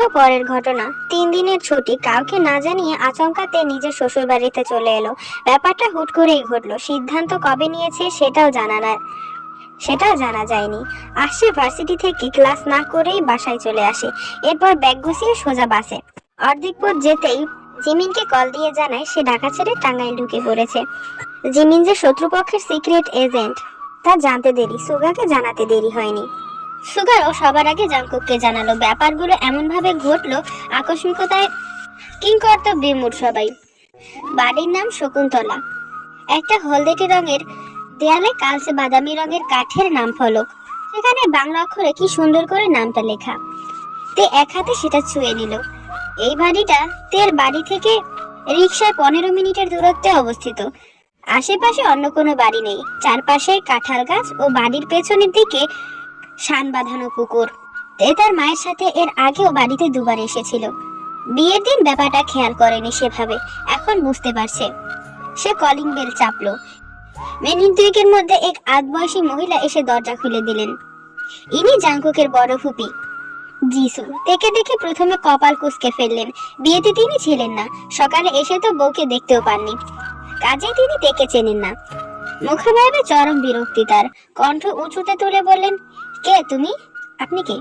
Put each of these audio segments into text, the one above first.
সপ্তাহ পরের ঘটনা। 3 দিনের ছুটি, কাউকে না জানিয়ে আচমকাতে নিজের শ্বশুর বাড়িতে চলে এলো। ব্যাপারটা হুট করেই ঘটলো, সিদ্ধান্ত কবে নিয়েছে সেটাও জানা যায়নি। আসছে ভার্সিটি থেকে, ক্লাস না করেই বাসায় চলে আসে। এরপর ব্যাগ গুছিয়ে সোজা বাসে। অর্ধেক পথ যেতেই জিমিনকে কল দিয়ে জানায় সে ঢাকা ছেড়ে টাঙ্গাইল ঢুকে পড়েছে। জিমিন যে শত্রুপক্ষের সিক্রেট এজেন্ট তা জানতে দেরি, সুগাকে জানাতে দেরি হয়নি। সুগারও সবার আগে জাঙ্কুককে জানালো। ব্যাপারগুলো এমন ভাবে ঘটলো, আকস্মিকতায় কিংকর্তব্যে বিমূঢ় সবাই। বাড়ির নাম শকুন্তলা। একটা হলদেটে রঙের দেয়ালে কালচে বাদামি রঙের কাঠের নাম ফলক, সেখানে বাংলা অক্ষরে কি সুন্দর করে নামটা লেখা। তে এক হাতে সেটা ছুঁয়ে নিল। এই বাড়িটা তের বাড়ি থেকে রিকশায় 15 মিনিটের দূরত্বে অবস্থিত। আশেপাশে অন্য কোনো বাড়ি নেই, চারপাশে কাঁঠাল গাছ ও বাড়ির পেছনের দিকে শান বাঁধানো পুকুর। তে তার মায়ের সাথে এর আগেও বাড়িতে দুবার এসেছিল। বিয়ের দিন ব্যাপারটা খেয়াল করেনি সেভাবে, এখন বুঝতে পারছে। সে কলিং বেল চাপলো। মিনিট দুয়েকের মধ্যে এক আধবয়সী মহিলা এসে দরজা খুলে দিলেন। ইনি জাঙ্কুকের বড় ফুপি জিসু। তেকে দেখে প্রথমে কপাল কুঁচকে ফেললেন। বিয়েতে তিনি ছিলেন না, সকালে এসে তো বউকে দেখতেও পাননি, কাজে তিনি তেকে চেনেন না। মুখে ভাবে চরম বিরক্তি তার। কণ্ঠ উঁচুতে তুলে বললেন, কে তুমি? আপনি কে?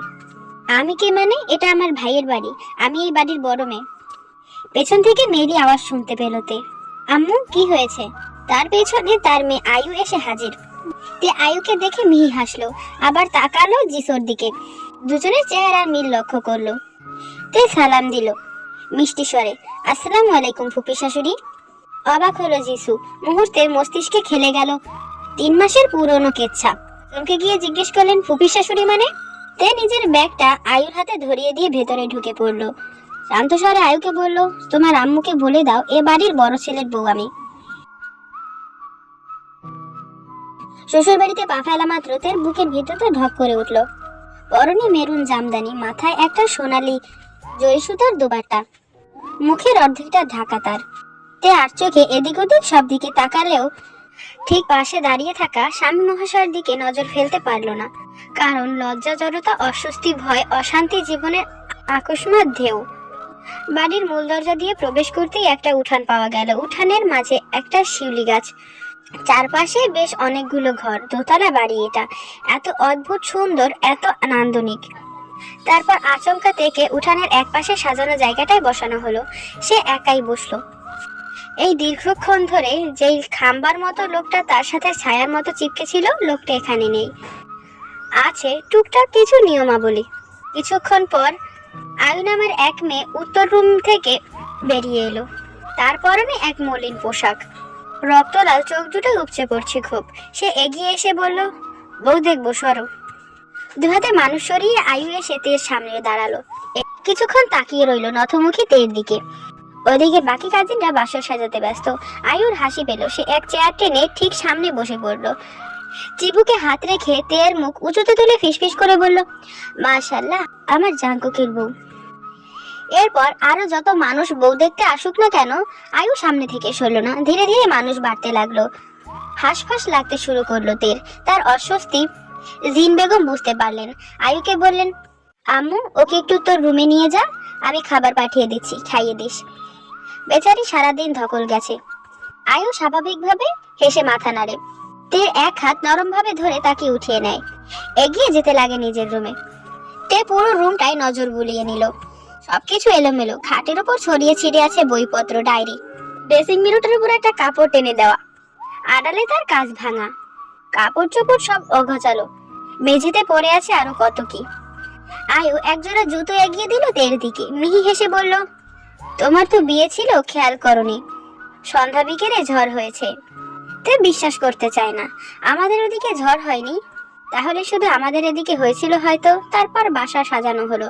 আমি কে মানে? এটা আমার ভাইয়ের বাড়ি, আমি এই বাড়ির বড় মেয়ে। পেছন থেকে মেয়েরই আওয়াজ শুনতে পেল তে। আম্মু, কি হয়েছে? তার পেছনে তার মেয়ে আয়ু এসে হাজির। তে আয়ুকে দেখে মিহি হাসলো, আবার তাকালো জিসুর দিকে। দুজনের চেহারার মিল লক্ষ্য করলো। তে সালাম দিল মিষ্টি স্বরে, আসসালামু আলাইকুম ফুপি শাশুড়ি। অবাক হলো জিসু, মুহূর্তে মস্তিষ্কে খেলে গেল 3 মাসের পুরনো কেচ্ছা। চমকে গিয়ে জিজ্ঞেস করলেন, ফুপি শাশুড়ি মানে? তে নিজের ব্যাগটা আয়ুর হাতে ধরিয়ে দিয়ে ভেতরে ঢুকে পড়লো। শান্ত স্বরে আয়ুকে বলল, তোমার আম্মুকে বলে দাও এ বাড়ির বড় ছেলের বউ আমি। শ্বশুর বাড়িতে পা ফেলা মাত্র তের বুকের ভিতরটা ঢক করে উঠল। পরনে মেরুন জামদানি, মাথায় একটা সোনালি জরি সুতার দুপাট্টা, মুখের অর্ধেকটা ঢাকা তার। তে আর চোখে এদিক ওদিক সব দিকে তাকালেও ঠিক পাশে দাঁড়িয়ে থাকা স্বামী মহাশয়ের দিকে নজর ফেলতে পারল না, কারণ লজ্জা, জড়তা, অস্বস্তি, ভয়, অশান্তি জীবনের আকস্মাত ঢেউ। বাড়ির মূল দরজা দিয়ে প্রবেশ করতেই একটা উঠান পাওয়া গেল। উঠানের মাঝে একটা শিউলি গাছ, চারপাশে বেশ অনেকগুলো ঘর। দোতলা বাড়ি এটা, এত অদ্ভুত সুন্দর, এত নান্দনিক। তারপর আচমকা থেকে উঠানের এক পাশে সাজানো জায়গাটায় বসানো হলো। সে একাই বসলো। এই দীর্ঘক্ষণ ধরে যেই খাম্বার মতো লোকটা তার সাথে ছায়ার মতো চিপকে ছিল, লোকটা এখানে নেই। আছে টুকটাক কিছু নিয়মাবলী। কিছুক্ষণ পর আয়ু নামের এক মেয়ে উত্তর রুম থেকে বেরিয়ে এলো। তার পরনে এক মলিন পোশাক, রক্তলাল, চোখ দুটো উপচে পড়ছে খুব। সে এগিয়ে এসে বলল, বউ দেখবো, সরো। দুহাতে মানুষ সরিয়ে আয়ু এসে তের সামনে দাঁড়ালো। কিছুক্ষণ তাকিয়ে রইল নথমুখী তের দিকে। ওদিকে বাকি কাজিনরা বাসর সাজাতে ব্যস্ত। আয়ুর হাসি পেল, সে এক চেয়ার টেনে ঠিক সামনে বসে পড়লো। চিবুকে হাত রেখে তের মুখ উঁচুতে তুলে ফিসফিস করে বলল, মাশাআল্লাহ, আমার জাঙ্কুকের বউ। এরপর আরো যত মানুষ বউ দেখতে আসুক না কেন, আয়ু সামনে থেকে সরল না। ধীরে ধীরে মানুষ বাড়তে লাগলো। হাঁসফাঁস লাগতে শুরু করলো তের। তার অস্বস্তি জিন বেগম বুঝতে পারলেন। আয়ুকে বললেন, আম্মু, ওকে একটু তোর রুমে নিয়ে যা, আমি খাবার পাঠিয়ে দিচ্ছি, খাইয়ে দিস। বেচারি সারাদিন ধকল গেছে। আয়ু স্বাভাবিকভাবে হেসে মাথা নাড়ে। তের এক হাত নরম ভাবে ধরে তাকে উঠিয়ে নেয়, এগিয়ে যেতে লাগে নিজের রুমে। তে পুরো রুমটাই নজর বুলিয়ে নিল। সবকিছু এলোমেলো, খাটের উপর ছড়িয়ে ছিটিয়ে আছে বইপত্র, ডায়েরি। ড্রেসিং মিররের উপর একটা কাপড় টেনে দেওয়া, আড়ালে তার কাজ ভাঙা, কাপড় চোপড় সব অগোছালো। মেঝেতে পড়ে আছে আরো কত কি। আয়ু একজোড়া জুতো এগিয়ে দিল তের দিকে। মিহি হেসে বলল, তোমার তো বিয়ে ছিল, খেয়াল করনি, সন্ধ্যা বিকেলে ঝড় হয়েছে। তে বিশ্বাস করতে চায় না। আমাদের ওদিকে ঝড় হয়নি, তাহলে শুধু আমাদের এদিকে হয়েছিল হয়তো। তারপর বাসা সাজানো হলো,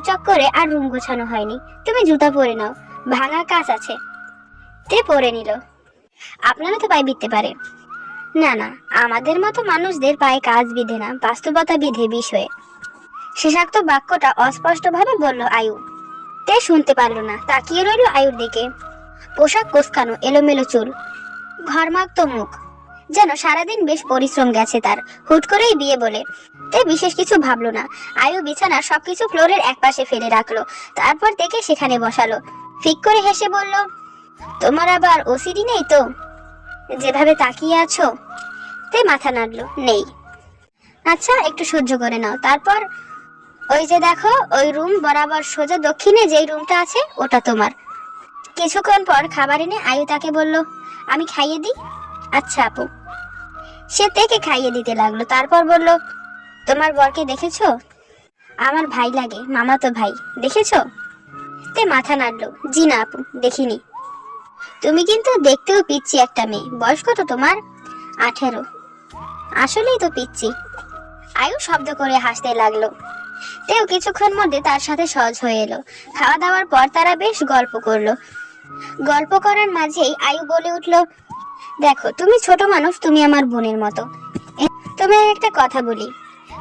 চক্করে আর রুম গোছানো হয়নি। তুমি জুতা পরে নাও, ভাঙা কাজ আছে। তে পরে নিল। আপনারা তো পায়ে বিধতে পারে। না না, আমাদের মতো মানুষদের পায়ে কাজ বিধে না, বাস্তবতা বিধে বিষয়ে। শেষাক্ত বাক্যটা অস্পষ্ট ভাবে বলল আয়ু। তে শুনতে পারল না, তাকিয়ে রইল আয়ুর দিকে। পোশাক কোসকানো, এলোমেলো চুল, ঘরমাক্ত মুখ, যেন সারাদিন বেশ পরিশ্রম গেছে তার। হুট করেই বিয়ে বলে তে বিশেষ কিছু ভাবলো না। আয়ু বিছানার সবকিছু ফ্লোরের একপাশে ফেলে রাখলো, তারপর দেখে সেখানে বসালো। ফিক করে হেসে বলল, তোমার আবার ওসিডি নেই তো, যেভাবে তাকিয়ে আছো? তে মাথা নাড়লো, নেই। আচ্ছা, একটু সহ্য করে নাও। তারপর ওই যে দেখো, ওই রুম বরাবর সোজা দক্ষিণে যেই রুমটা আছে ওটা তোমার। কিছুক্ষণ পর খাবার এনে আয়ু তাকে বলল, আমি খাইয়ে দিই? আচ্ছা আপু। সে তেকে খাইয়ে দিতে লাগলো, তারপর বলল, তোমার বরকে দেখেছো? আমার ভাই লাগে, মামাতো ভাই। দেখেছো? তে মাথা নাড়লো, জি না আপু, দেখিনি। তুমি কিন্তু দেখতেও পিচ্ছি একটা মেয়ে। বয়স কত তোমার? 18। আসলেই তো পিচ্ছি। আয়ু শব্দ করে হাসতে লাগলো। তেও কিছুক্ষণ মধ্যে তার সাথে সহজ হয়ে এলো। খাওয়া দাওয়ার পর তারা বেশ গল্প করলো। গল্প করার মাঝেই আয়ু বলে উঠল, দেখো তুমি ছোট মানুষ, তুমি আমার বোনের মতো। তোমায় একটা কথা বলি,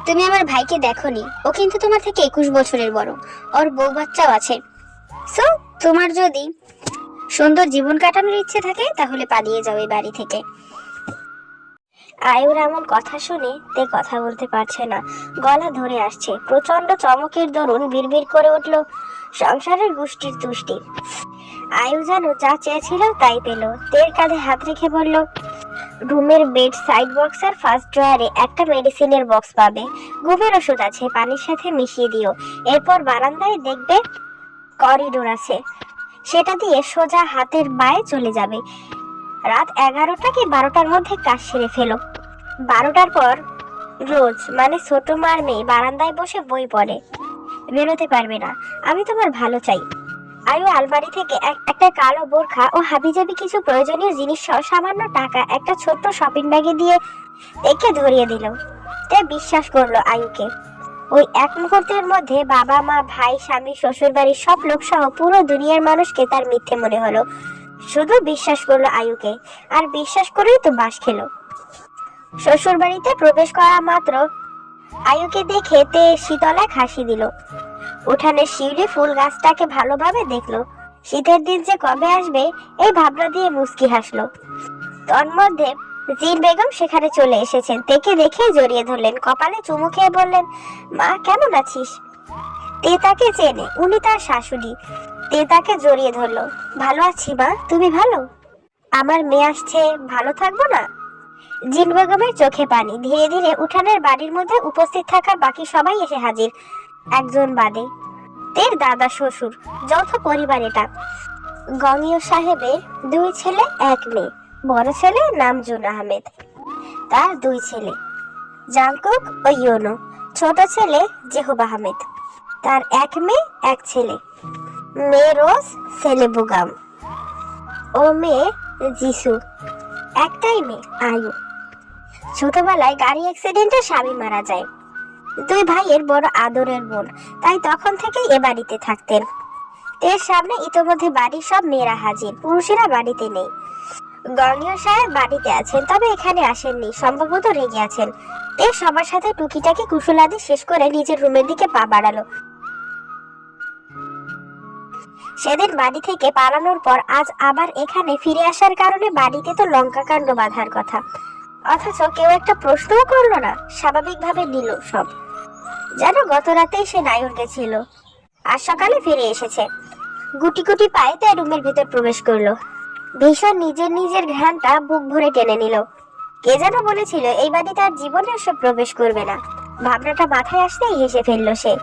তুমি আমার ভাইকে দেখোনি, ও কিন্তু তোমার থেকে 21 বছরের বড়। ওর বউ বাচ্চাও আছে। সো তোমার যদি সুন্দর জীবন কাটানোর ইচ্ছে থাকে তাহলে পালিয়ে যাও এই বাড়ি থেকে। আয়ুর এমন কথা শুনে তে কথা বলতে পারছে না, গলা ধরে আসছে। প্রচন্ড চমকের দরুন বিড়বিড় করে উঠল, সংসারের গোষ্ঠীর তুষ্টি। আয়ু যেন যা চেয়েছিল তাই পেল। তের কাঁধে হাত রেখে বলল, রুমের বেড সাইড বক্স আর ফার্স্ট ড্রয়ারে একটা মেডিসিনের বক্স পাবে। ঘুমের ওষুধ আছে, পানির সাথে মিশিয়ে দিও। এরপর বারান্দায় দেখবে করিডোর আছে, সেটা দিয়ে সোজা হাতের বায়ে চলে যাবে। রাত 11টা কি 12টার মধ্যে কাজ সেরে ফেলো। 12টার পর রোজ, মানে ছোট মার মেয়ে বারান্দায় বসে বই পড়ে, বেরোতে পারবে না। আমি তোমার ভালো চাই। আয়ু আলমারি থেকে একটা কালো বোরখা ও হাবিজাবি কিছু প্রয়োজনীয় জিনিস সহ সামান্য টাকা একটা ছোট্ট শপিং ব্যাগে দিয়ে একে ধরিয়ে দিল। তে বিশ্বাস করলো আয়ুকে। ওই এক মুহূর্তের মধ্যে বাবা মা ভাই স্বামী শ্বশুর বাড়ির সব লোক সহ পুরো দুনিয়ার মানুষকে তার মিথ্যে মনে হলো। শুধু বিশ্বাস করলো আয়ুকে, আর বিশ্বাস করেই তো বাস খেলো। শ্বশুর বাড়িতে প্রবেশ করা মাত্র আয়ুকে দেখে তে শীতলায় হাসি দিল। উঠানের শিউলি ফুল গাছটাকে ভালোভাবে দেখলো। শীতের দিন যে কবে আসবে এই ভাবনা দিয়ে মুস্কি হাসলো। তন্মধ্যে জিন বেগম সেখানে চলে এসেছেন। তেকে দেখে জড়িয়ে ধরলেন, কপালে চুমু খেয়ে বললেন, মা কেমন আছিস? তে তাকে চেনে, উনি তার শাশুড়ি। তে তাকে জড়িয়ে ধরলো, ভালো আছি মা, তুমি ভালো? আমার মেয়ে আসছে, ভালো থাকবো না? জিন বেগমের চোখে পানি। ধীরে ধীরে উঠানের বাড়ির মধ্যে উপস্থিত থাকা বাকি সবাই এসে হাজির, একজন বাদে। তের দাদা শ্বশুর, যৌথ পরিবার এটা। গঙ্গীয় সাহেবের 2 ছেলে 1 মেয়ে। বড় ছেলে নাম জুন আহমেদ, তার 2 ছেলে জাংকুক ও ইয়োনো। ছোট ছেলে জেহুব আহমেদ, তার 1 মেয়ে 1 ছেলে। মেয়ে রোজ, ছেলে বুগাম ও মেয়ে জিসু। একটাই মেয়ে আয়ু। ছোটবেলায় গাড়ি অ্যাক্সিডেন্টে স্বামী মারা যায়। 2 ভাইয়ের বড় আদরের বোন, তাই তখন থেকেই এ বাড়িতে থাকতেন। এর সামনে ইতোমধ্যে বাড়ির সব মেয়েরা হাজির, পুরুষেরা বাড়িতে নেই। গঙ্গীয় সাহেব বাড়িতে আছেন, তবে এখানে আসেননি, সম্ভবত রেগে আছেন। এর সবার সাথে টুকিটাকি কুশলাদি শেষ করে নিজের রুমের দিকে পা বাড়ালো। সেদিন বাড়ি থেকে পালানোর পর আজ আবার এখানে ফিরে আসার কারণে বাড়িতে তো লঙ্কাকাণ্ড বাঁধার কথা, অথচ কেউ একটা প্রশ্নও করলো না। স্বাভাবিকভাবে নিল সব, যেন গত রাতেই সে নায়র গেছিল আর সকালে ফিরে এসেছে। গুটি গুটি পায়ে তাই রুমের ভেতর প্রবেশ করলো। ভীষণ নিজের ঘ্রাণটা বুক ভরে টেনে নিল। কে যেন বলেছিল এই বাড়িতে আর জীবনে সে প্রবেশ করবে না। ভাবনাটা মাথায় আসতেই হেসে ফেললো সে।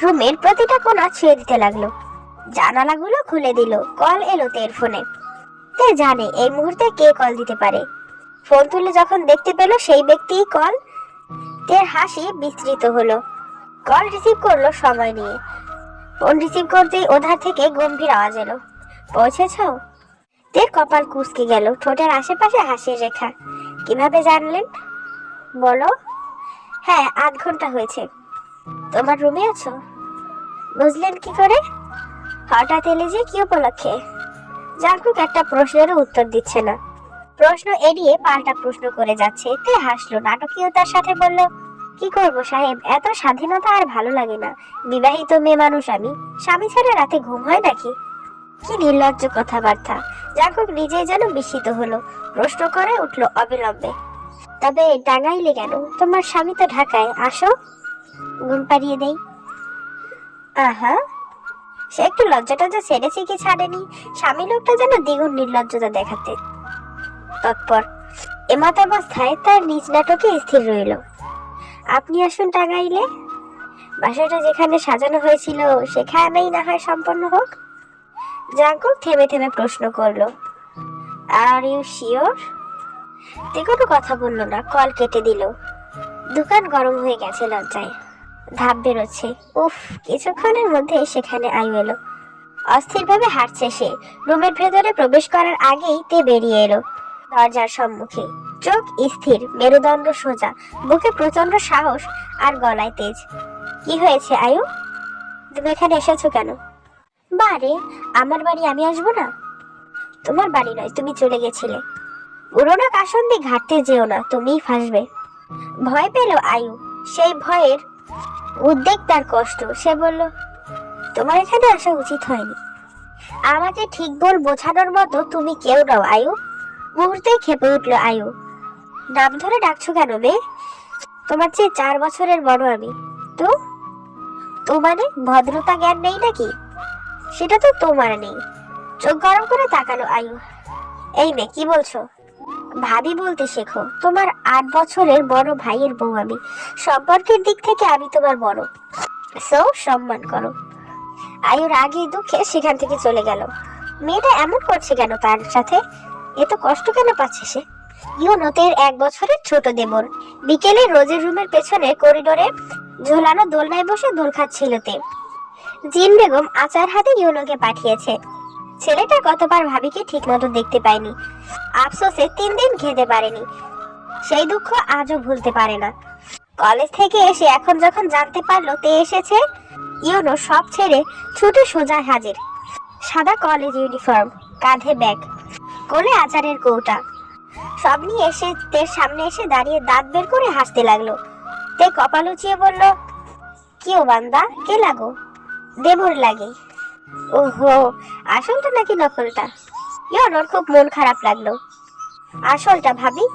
রুমের প্রতিটা কোণা ছুঁয়ে দিতে লাগলো, জানালাগুলো খুলে দিল। কল এলো তের ফোনে। তে জানে এই মুহূর্তে কে কল দিতে পারে। ফোন তুলে যখন দেখতে পেল সেই ব্যক্তিই কল, তের হাসি বিস্তৃত হলো। কল রিসিভ করলো সময় নিয়ে। ফোন রিসিভ করতেই ওধার থেকে গম্ভীর আওয়াজ এলো, পৌঁছেছ? তের কপাল কুঁচকে গেল, ঠোঁটের আশেপাশে হাসির রেখা। কিভাবে জানলেন? বলো। হ্যাঁ, 8 ঘন্টা হয়েছে। তোমার রুমে আছো? বুঝলেন কি করে? হঠাৎ এলে যে, কি উপলক্ষে? জাঙ্কুক একটা প্রশ্নেরও উত্তর দিচ্ছে না, প্রশ্ন এড়িয়ে পাল্টা প্রশ্ন করে যাচ্ছে। তে হাসলো নাটকীয়তার সাথে, বলল, কি করবো সাহেব, এত স্বাধীনতা আর ভালো লাগে না। বিবাহিত মেয়ে মানুষ আমি, স্বামী ছাড়া রাতে ঘুম হয় নাকি? কি নির্লজ্জ কথাবার্তা। জাঙ্কুক নিজেই যেন বিস্মিত হলো, প্রশ্ন করে উঠল অবিলম্বে, তবে টাঙ্গাইলে কেন? তোমার স্বামী তো ঢাকায়, আসো ঘুম পাড়িয়ে দেই। আহা, সে একটু লজ্জাটা যে ছেড়েছে কি ছাড়েনি, স্বামী লোকটা যেন দ্বিগুণ নির্লজ্জতা দেখাতে তৎপর। এমতাবস্থায় তার নিজ নাটকে স্থির রইল। আপনি আসুন টাঙ্গাইলে, বাসাটা যেখানে সাজানো হয়েছিল সেখানেই না হয় সম্পন্ন হোক। জাঙ্কুক থেমে থেমে প্রশ্ন করলো, আর ইউ শিওর? তে কোনো কথা বললো না, কল কেটে দিল। দোকান গরম হয়ে গেছে লজ্জায়, ধাপ বেরোচ্ছে। উফ, কিছুক্ষণের মধ্যে সেখানে আয়ু এলো। অস্থিরভাবে হাঁটছে সে। রুমের ভেতরে প্রবেশ করার আগেই তে বেরিয়ে এলো দরজার সম্মুখে। চোখ স্থির, মেরুদণ্ড সোজা, বুকে প্রচন্ড সাহস আর গলায় তেজ। কি হয়েছে আয়ু? তুমি এখানে এসেছো কেন? বারে, আমার বাড়ি আমি আসবো না? তোমার বাড়ি নয়, তুমি চলে গেছিলে। পুরোনো কাসন্দি ঘাটতে যেও না, তুমিই ফাঁসবে। ভয় পেল আয়ু, সেই ভয়ের উদ্বেগ তার কষ্ট। সে বলল, তোমার এখানে আসা উচিত হয়নি। আমাকে ঠিক বল বোঝানোর মতো তুমি কেউ নাও আয়ু। মুহূর্তেই খেপে উঠল আয়ু। নাম ধরে ডাকছো কেন মেয়ে? তোমার চেয়ে 4 বছরের বড় আমি। তো তো মানে ভদ্রতা জ্ঞান নেই নাকি? সেটা তো তোমার নেই। চোখ গরম করে তাকালো আয়ু। এই মেয়ে, কি বলছো? ভাবি বলতে শেখো। তোমার 8 বছরের বড় ভাইয়ের বউ আমি। সম্পর্কের দিক থেকে আমি তোমার বড়, সো সম্মান করো। আয়ুর আগে দুঃখে সেখান থেকে চলে গেল। মেয়েটা এমন করছে কেন তার সাথে? এত কষ্ট কেন পাচ্ছে সে? ইউনতের 1 বছরের ছোট দেবর। বিকেলে রোজের রুমের পেছনে করিডোরে ঝোলানো দোলনায় বসে দোল খাচ্ছিল তে। জিন বেগম আচার হাতে ইউনোকে পাঠিয়েছে। ছেলেটা কতবার ভাবিকে ঠিক মতো দেখতে পায়নি, আফসোসে 3 দিন খেতে পারেনি। সেই দুঃখ আজও ভুলতে পারে না। কলেজ থেকে এসে এখন যখন জানতে পারলো তে এসেছে, ইউনো সব ছেড়ে ছুটে সোজা হাজির। সাদা কলেজ ইউনিফর্ম, কাঁধে ব্যাগ, কোলে আচারের কৌটা, সব নিয়ে এসে তের সামনে এসে দাঁড়িয়ে দাঁত বের করে হাসতে লাগলো। তে কপাল উঁচিয়ে বলল, কেউ বান্দা, কে লাগো? দেবর লাগে। ওহো, আসলটা নাকি নকলটা? ইউনোর খুব মন খারাপ লাগলো। আসলটা ভাবি?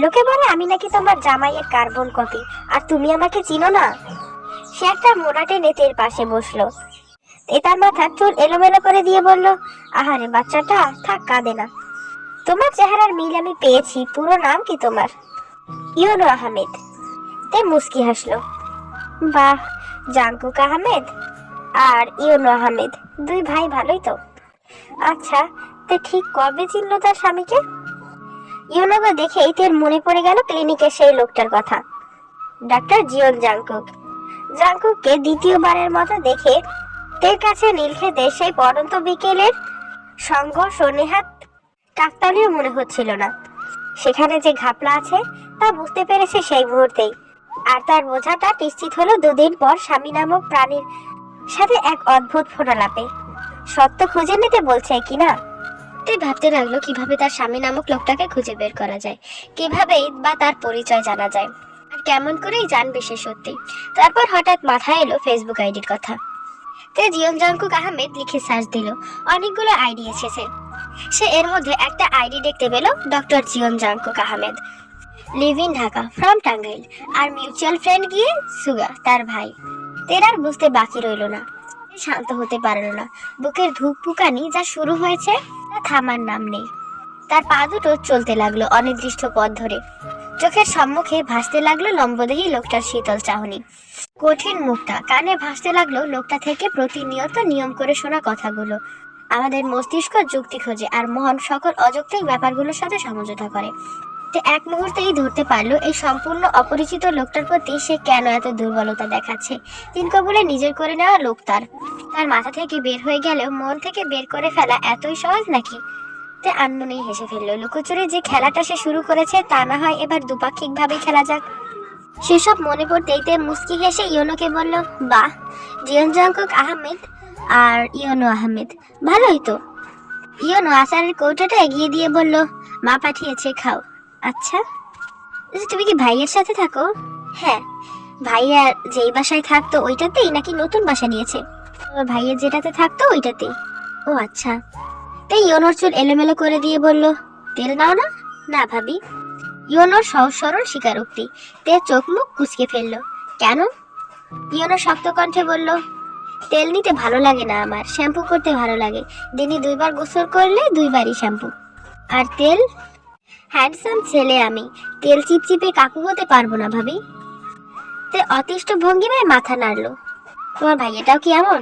লোকে বলে আমি নাকি তোমার জামাইয়ের কার্বন কপি, আর তুমি আমাকে চিনো না। সে একটা মোড়াটে নেতের পাশে বসলো। তার মাথার চুল এলোমেলো করে দিয়ে বলল, আহারে বাচ্চাটা, থাক কাঁদে না। তোমার চেহারার মিল আমি পেয়েছি। পুরো নাম কি তোমার? ইউনো আহমেদ। তে মুস্কি হাসলো। বাহ, জাঙ্কুক আহমেদ আর ইউনো আহমেদ, 2 ভাই, ভালোই তো। আচ্ছা, তে ঠিক কবে চিনলো তার স্বামীকে? ইউনোকে দেখেই তের মনে পড়ে গেল ক্লিনিকের সেই লোকটার কথা, ডাক্তার জিয়ন জাংকুক। জাংকুককে দ্বিতীয়বারের মতো দেখে তের কাছে নীলক্ষেতে সেই পড়ন্ত বিকেলের সংঘর্ষ নেহাত কাকতালীয় মনে হচ্ছিল না। সেখানে যে ঘাপলা আছে তা বুঝতে পেরেছে সেই মুহূর্তেই। আর তার বোঝাটা নিশ্চিত হলো 2 দিন পর স্বামী নামক প্রাণীর সাথে এক অদ্ভুত ফোটালাপে। সত্য খুঁজে নিতে বলছে কিনা। তুই ভাবতে লাগলো কিভাবে তার স্বামী নামক লোকটাকে খুঁজে বের করা যায়, কিভাবে বা তার পরিচয় জানা যায়, আর কেমন করেই জানবে সে সত্যি। তারপর হঠাৎ মাথায় এলো ফেসবুক আইডির কথা। তে জিয়ন জাংকুক আহমেদ লিখে সার্চ দিল। অনেকগুলো আইডি এসেছে। সে এর মধ্যে একটা আইডি দেখতে পেল, doctor Jeon Jungkook Ahmed, live in Dhaka, from Tangail, আর মিউচুয়াল ফ্রেন্ড গিয়ে সুগা, তার ভাই। তের আর বুঝতে বাকি রইল না। শান্ত হতে পারল না। বুকের ধুকপুকানি যা শুরু হয়েছে তা থামার নাম নেই। তার পা দুটো চলতে লাগলো অনির্দিষ্ট পথ ধরে। চোখের সম্মুখে ভাসতে লাগলো লম্বদেহী লোকটার শীতল চাহনি। কঠিন মুখটা, কানে ভাসতে লাগলো লোকটা থেকে প্রতিনিয়ত নিয়ম করে শোনা কথাগুলো। আমাদের মস্তিষ্ক যুক্তি খোঁজে আর মন সকল অযৌক্তিক ব্যাপারগুলোর সাথে সমঝোতা করে। তো এক মুহূর্তেই ধরতে পারলো এই সম্পূর্ণ অপরিচিত লোকটার প্রতি সে কেন এত দুর্বলতা দেখাচ্ছে। 3 কবুলে নিজের করে নেওয়া লোক তার মাথা থেকে বের হয়ে গেলেও মন থেকে বের করে ফেলা এতই সহজ নাকি? তে আনমনেই হেসে ফেললো। লুকোচুরি যে খেলাটা সে শুরু করেছে তা না হয় এবার দুপাক্ষিক ভাবে খেলা যাক। সেসব মনে পড়তেই তে মুস্কি হেসে ইয়োনোকে বলল, বাহ, জিয়ন জাংকুক আহমেদ আর ইয়োনো আহমেদ, ভালোই তো। ইয়োনো আচারের কৌটোটা এগিয়ে দিয়ে বলল, মা পাঠিয়েছে, খাও। আচ্ছা, তুমি কি ভাইয়ের সাথে থাকো? হ্যাঁ। ভাইয়া যেই বাসায় থাকতো ওইটাতেই, নাকি নতুন বাসা নিয়েছে? ভাইয়ের যেটাতে থাকতো ওইটাতেই। ও আচ্ছা। তাই ইয়োনোর চুল এলোমেলো করে দিয়ে বলল, তেল নাও না? না ভাবি। ইয়োনোর সহজ সরল স্বীকারোক্তি। তে চোখ মুখ কুঁচকে ফেললো। কেন? ইয়োনো শক্ত কণ্ঠে বলল, তেল নিতে ভালো লাগে না আমার, শ্যাম্পু করতে ভালো লাগে। দিনে 2 বার গোসল করলে 2বারই শ্যাম্পু। আর তেল? হ্যান্ডসাম ছেলে আমি, তেল চিপচিপে কাকু হতে পারবো না ভাবি। তে অতিষ্ঠ ভঙ্গিমায় মাথা নাড়লো। তোমার ভাইয়াটাও কি এমন?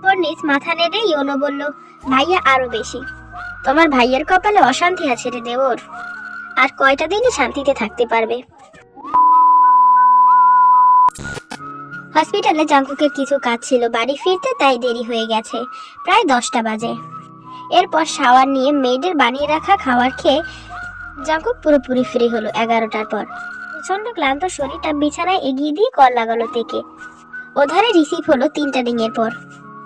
ওর নিজ মাথা নেড়ে ইয়োনো বলল, ভাইয়া আরো বেশি। তোমার ভাইয়ের কপালে অশান্তি আছে রে দেওর। আর কয়টা দিনই শান্তিতে থাকতে পারবে। হসপিটালে জাঙ্কুকের কিছু কাজ ছিল বাড়ি ফিরতে, তাই দেরি হয়ে গেছে। প্রায় 10টা বাজে। এরপর শাওয়ার নিয়ে মেয়েদের বানিয়ে রাখা খাবার খেয়ে জাঙ্কুক পুরোপুরি ফ্রি হলো 11টার পর। প্রচন্ড ক্লান্ত শরীরটা বিছানায় এগিয়ে দিয়ে কল লাগালো তেকে। ওধারে রিসিভ হলো 3টা রিংয়ের পর।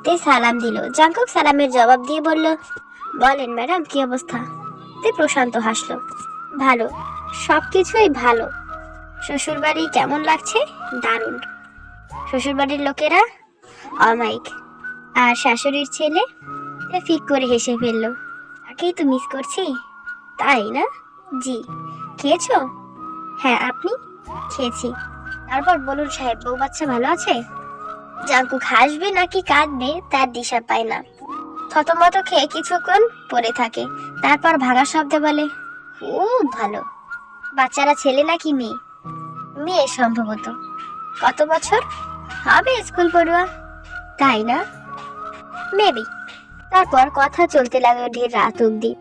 তে সালাম দিল। জাঙ্কুক সালামের জবাব দিয়ে বলল, বলেন ম্যাডাম, কি অবস্থা? তে প্রশান্ত হাসলো। ভালো, সবকিছুই ভালো। শ্বশুরবাড়ি কেমন লাগছে? দারুণ। শ্বশুরবাড়ির লোকেরা? অমায়িক। আর শাশুড়ির ছেলে? ফিক করে হেসে ফেললো। তাকেই তো মিস করছি। তাই না? জি। খেয়েছো? হ্যাঁ, আপনি? খেয়েছি। তারপর বলুন সাহেব, বউ বাচ্চা ভালো আছে? জাঙ্কুক হাসবে নাকি কাঁদবে তার দিশা পায় না। থতমত খেয়ে কিছুক্ষণ পড়ে থাকে। তারপর ভাঙা শব্দে বলে, খুব ভালো। বাচ্চারা ছেলে নাকি মেয়ে? মেয়ে সম্ভবত। কত বছর হবে? স্কুল পড়ুয়া। তাই না? মেবি। তারপর কথা চলতে লাগলো ঢের রাত অব্দি।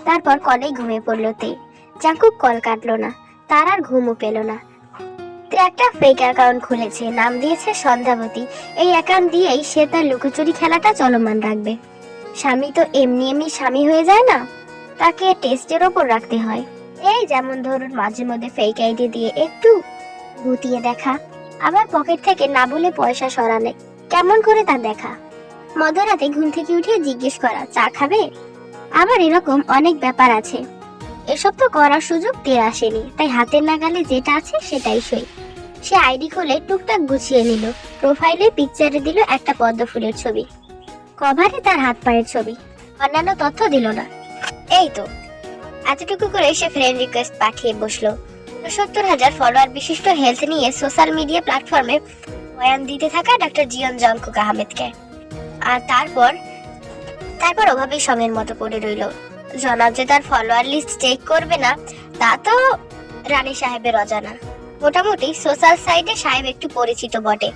তারপর কলেই ঘুমিয়ে পড়লো তে। জাঙ্কুক কল কাটলো না, তার আর ঘুমও পেল না। তে একটা ফেক অ্যাকাউন্ট খুলেছে, নাম দিয়েছে সন্ধ্যাবতী। এই অ্যাকাউন্ট দিয়েই সে তার লুকোচুরি খেলাটা চলমান রাখবে। স্বামী তো এমনি এমনি স্বামী হয়ে যায় না, তাকে টেস্টের ওপর রাখতে হয়। এই যেমন ধরুন মাঝে মধ্যে ফেক আইডি দিয়ে একটু গুতিয়ে দেখা, আবার পকেট থেকে না বলে পয়সা সরানো। কেমন করে তা দেখা? মধ্যরাতে ঘুম থেকে উঠে জিজ্ঞেস করা, চা খাবে? আবার এরকম অনেক ব্যাপার আছে। এসব তো করার সুযোগ তে আসেনি, তাই হাতের নাগালে যেটা আছে সেটাই সই। সে আইডি খুলে টুকটাক গুছিয়ে নিল। প্রোফাইলে পিকচারে দিল একটা পদ্ম ফুলের ছবি, কভারে তার হাত পায়ের ছবি। অন্যান্য তথ্য দিল না। এই তো এতটুকু করে সে ফ্রেন্ড রিকোয়েস্ট পাঠিয়ে বসলো। 70,000 ফলোয়ার বিশিষ্ট হেলথ নিয়ে সোশ্যাল মিডিয়া প্ল্যাটফর্মে বয়ান দিতে থাকা ডক্টর জিয়ন জাংকুক আহমেদকে। আর তারপর ওভাবেই সময়ের মতো পড়ে রইল। জনাব যে তার ফলোয়ার লিস্ট চেক করবে না, তা তো রানী সাহেবের অজানা। মোটামুটি সোশ্যাল সাইটে সাহেব একটু পরিচিত বটে।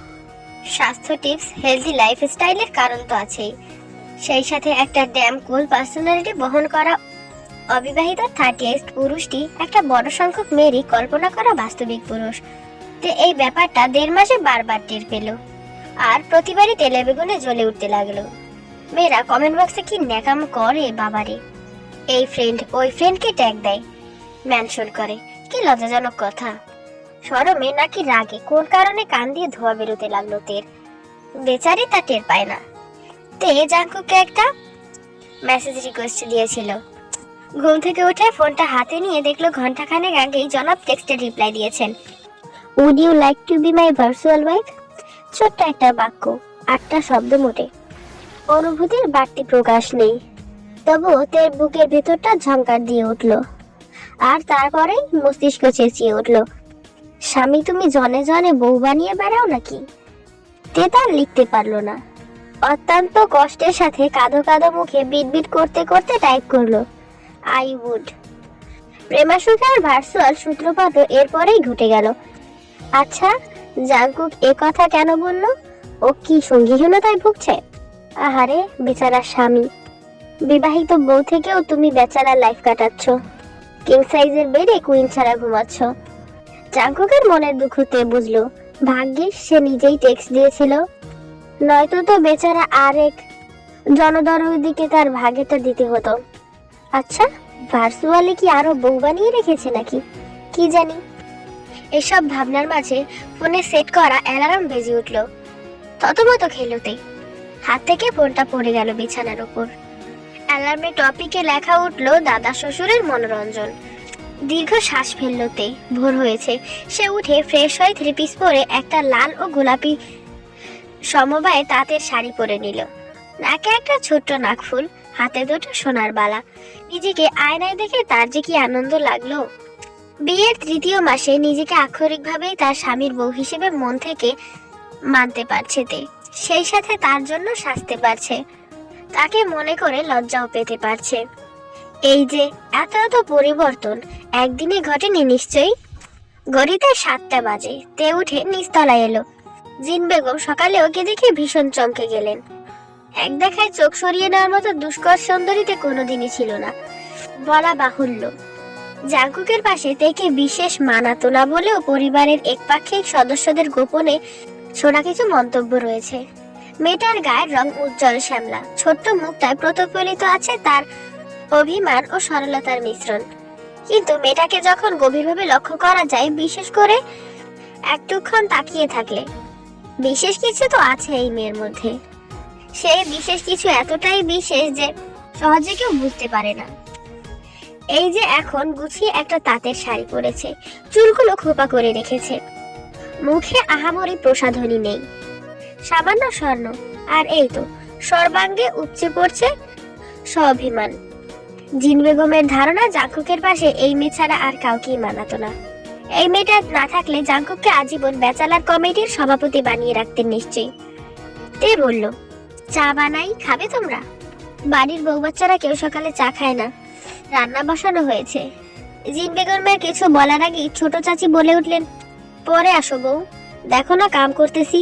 স্বাস্থ্য টিপস, হেলদি লাইফস্টাইলের কারণ তো আছেই। সেই সাথে একটা ড্যাম কুল পার্সোনালিটি বহন করা অবিবাহিত 38 পুরুষটি একটা বড় সংখ্যক মেয়েরই কল্পনা করা বাস্তবিক পুরুষ। তো এই ব্যাপারটা 1.5 মাসে বারবার টের পেল, আর প্রতিবারই তেলে বেগুনে জ্বলে উঠতে লাগলো। মেয়েরা কমেন্ট বক্সে কি ন্যাকাম করে বাবারে। এই ফ্রেন্ড ওই ফ্রেন্ডকে ট্যাগ দেয়, মেনশন করে। কি লজ্জাজনক কথা। শরমে নাকি রাগে কোন কারণে কান দিয়ে ধোয়া বেরোতে লাগলো তের। বেচারি তা টের পায় না। তে জাঙ্কুকে একটা মেসেজ রিকোয়েস্ট দিয়েছিল। ঘুম থেকে উঠে ফোনটা হাতে নিয়ে দেখলো ঘন্টাখানেক আগেই জনাব টেক্সটে রিপ্লাই দিয়েছেন, would you like to be my virtual wife. ছোট্ট একটা বাক্য, 8টা শব্দ মোটে। অনুভূতির বাড়তি প্রকাশ নেই, তবুও তের বুকের ভেতরটা ঝংকার দিয়ে উঠল। আর তারপরেই মস্তিষ্ক চেঁচিয়ে উঠল, স্বামী তুমি জনে জনে বউ বানিয়ে বেড়াও নাকি? তে তার লিখতে পারলো না। অত্যন্ত কষ্টের সাথে কাঁদো কাঁদো মুখে বিটবিট করতে করতে টাইপ করলো, আই উড। প্রেমাসুখের ভার্চুয়াল সূত্রপাতও এরপরেই ঘটে গেল। আচ্ছা, জাঙ্কুক এ কথা কেন বলল? ও কি সঙ্গীহীনতায় ভুগছে? আহারে বেচারা স্বামী। বিবাহিত বউ থেকেও তুমি বেচারা লাইফ কাটাচ্ছ, কিং সাইজের বেডে কুইন ছাড়া ঘুমাচ্ছ। জাঙ্কুকের মনের দুঃখতে বুঝলো, ভাগ্যিস সে নিজেই টেক্সট দিয়েছিল, নয়তো তো বেচারা আরেক জনদরদিকে তার ভাগেটা দিতে হতো। আচ্ছা, ভার্চুয়ালি কি আরো বউ বানিয়ে রেখেছে নাকি? কি জানি। এসব ভাবনার মাঝে ফোনে সেট করা অ্যালার্ম বেজে উঠল। ততমত খেলোতেই হাত থেকে ফোনটা পড়ে গেল বিছানার উপর। অ্যালার্মে টপিকে লেখা উঠল, দাদা শ্বশুরের মনোরঞ্জন। দীর্ঘ শ্বাস ফেললোতে ভোর হয়েছে। সে উঠে ফ্রেশ হয়ে 3 পিস পরে একটা লাল ও গোলাপি সমবায়ে তাঁতের শাড়ি পরে নিল। নাকে একটা ছোট্ট নাকফুল, হাতে দুটো সোনার বালা। নিজেকে আয়নায় দেখে তার যে কি আনন্দ লাগলো। বিয়ের তৃতীয় মাসে নিজেকে আক্ষরিকভাবেই তার স্বামীর বউ হিসেবে মন থেকে মানতে পারছে তে, সেই সাথে তার জন্য সাজতে পারছে, তাকে মনে করে লজ্জাও পেতে পারছে। এই যে এত এত পরিবর্তন একদিনে ঘটেনি নিশ্চয়ই। ঘড়িতে 7টা বাজে, তে উঠে নিচতলায় এলো। জিন বেগম সকালে ওকে দেখে ভীষণ চমকে গেলেন। এক দেখায় চোখ সরিয়ে নেওয়ার মতো দুষ্কর সুন্দরীতে কোনোদিনই ছিল না বলা বাহুল্য। জাঙ্কুকের পাশে তেকে বিশেষ মানাতো না বলেও পরিবারের একপাক্ষিক সদস্যদের গোপনে শোনা কিছু মন্তব্য রয়েছে। মেয়েটার গায়ের রং উজ্জ্বল শ্যামলা, ছোট্ট মুখটায় প্রতিফলিত আছে তার অভিমান ও সরলতার মিশ্রণ। কিন্তু মেয়েটাকে যখন গভীরভাবে লক্ষ্য করা যায়, বিশেষ করে একটুক্ষণ তাকিয়ে থাকলে, বিশেষ কিছু তো আছে এই মেয়ের মধ্যে। সেই বিশেষ কিছু এতটাই বিশেষ যে সহজে কেউ বুঝতে পারে না। এই যে এখন গুছিয়ে একটা তাঁতের শাড়ি পরেছে, চুলগুলো খোপা করে রেখেছে, মুখে আহামরি প্রসাধনী নেই, সামান্য স্বর্ণ, আর এই তো সর্বাঙ্গে উপচে পড়ছে স্বাভিমান। জিন বেগমের ধারণা জাঙ্কুকের পাশে এই মেয়ে ছাড়া আর কাউকেই মানাতো না। এই মেয়েটা না থাকলে জাঙ্কুককে আজীবন ব্যাচেলার কমিটির সভাপতি বানিয়ে রাখতেন নিশ্চয়ই। তে বলল, চা বানাই, খাবে তোমরা? বাড়ির বউ বাচ্চারা কেউ সকালে চা খায় না, রান্না বসানো হয়েছে। জিন বেগমের কিছু বলার আগেই ছোট চাচি বলে উঠলেন, পরে আসো বউ, দেখো না কাম করতেছি।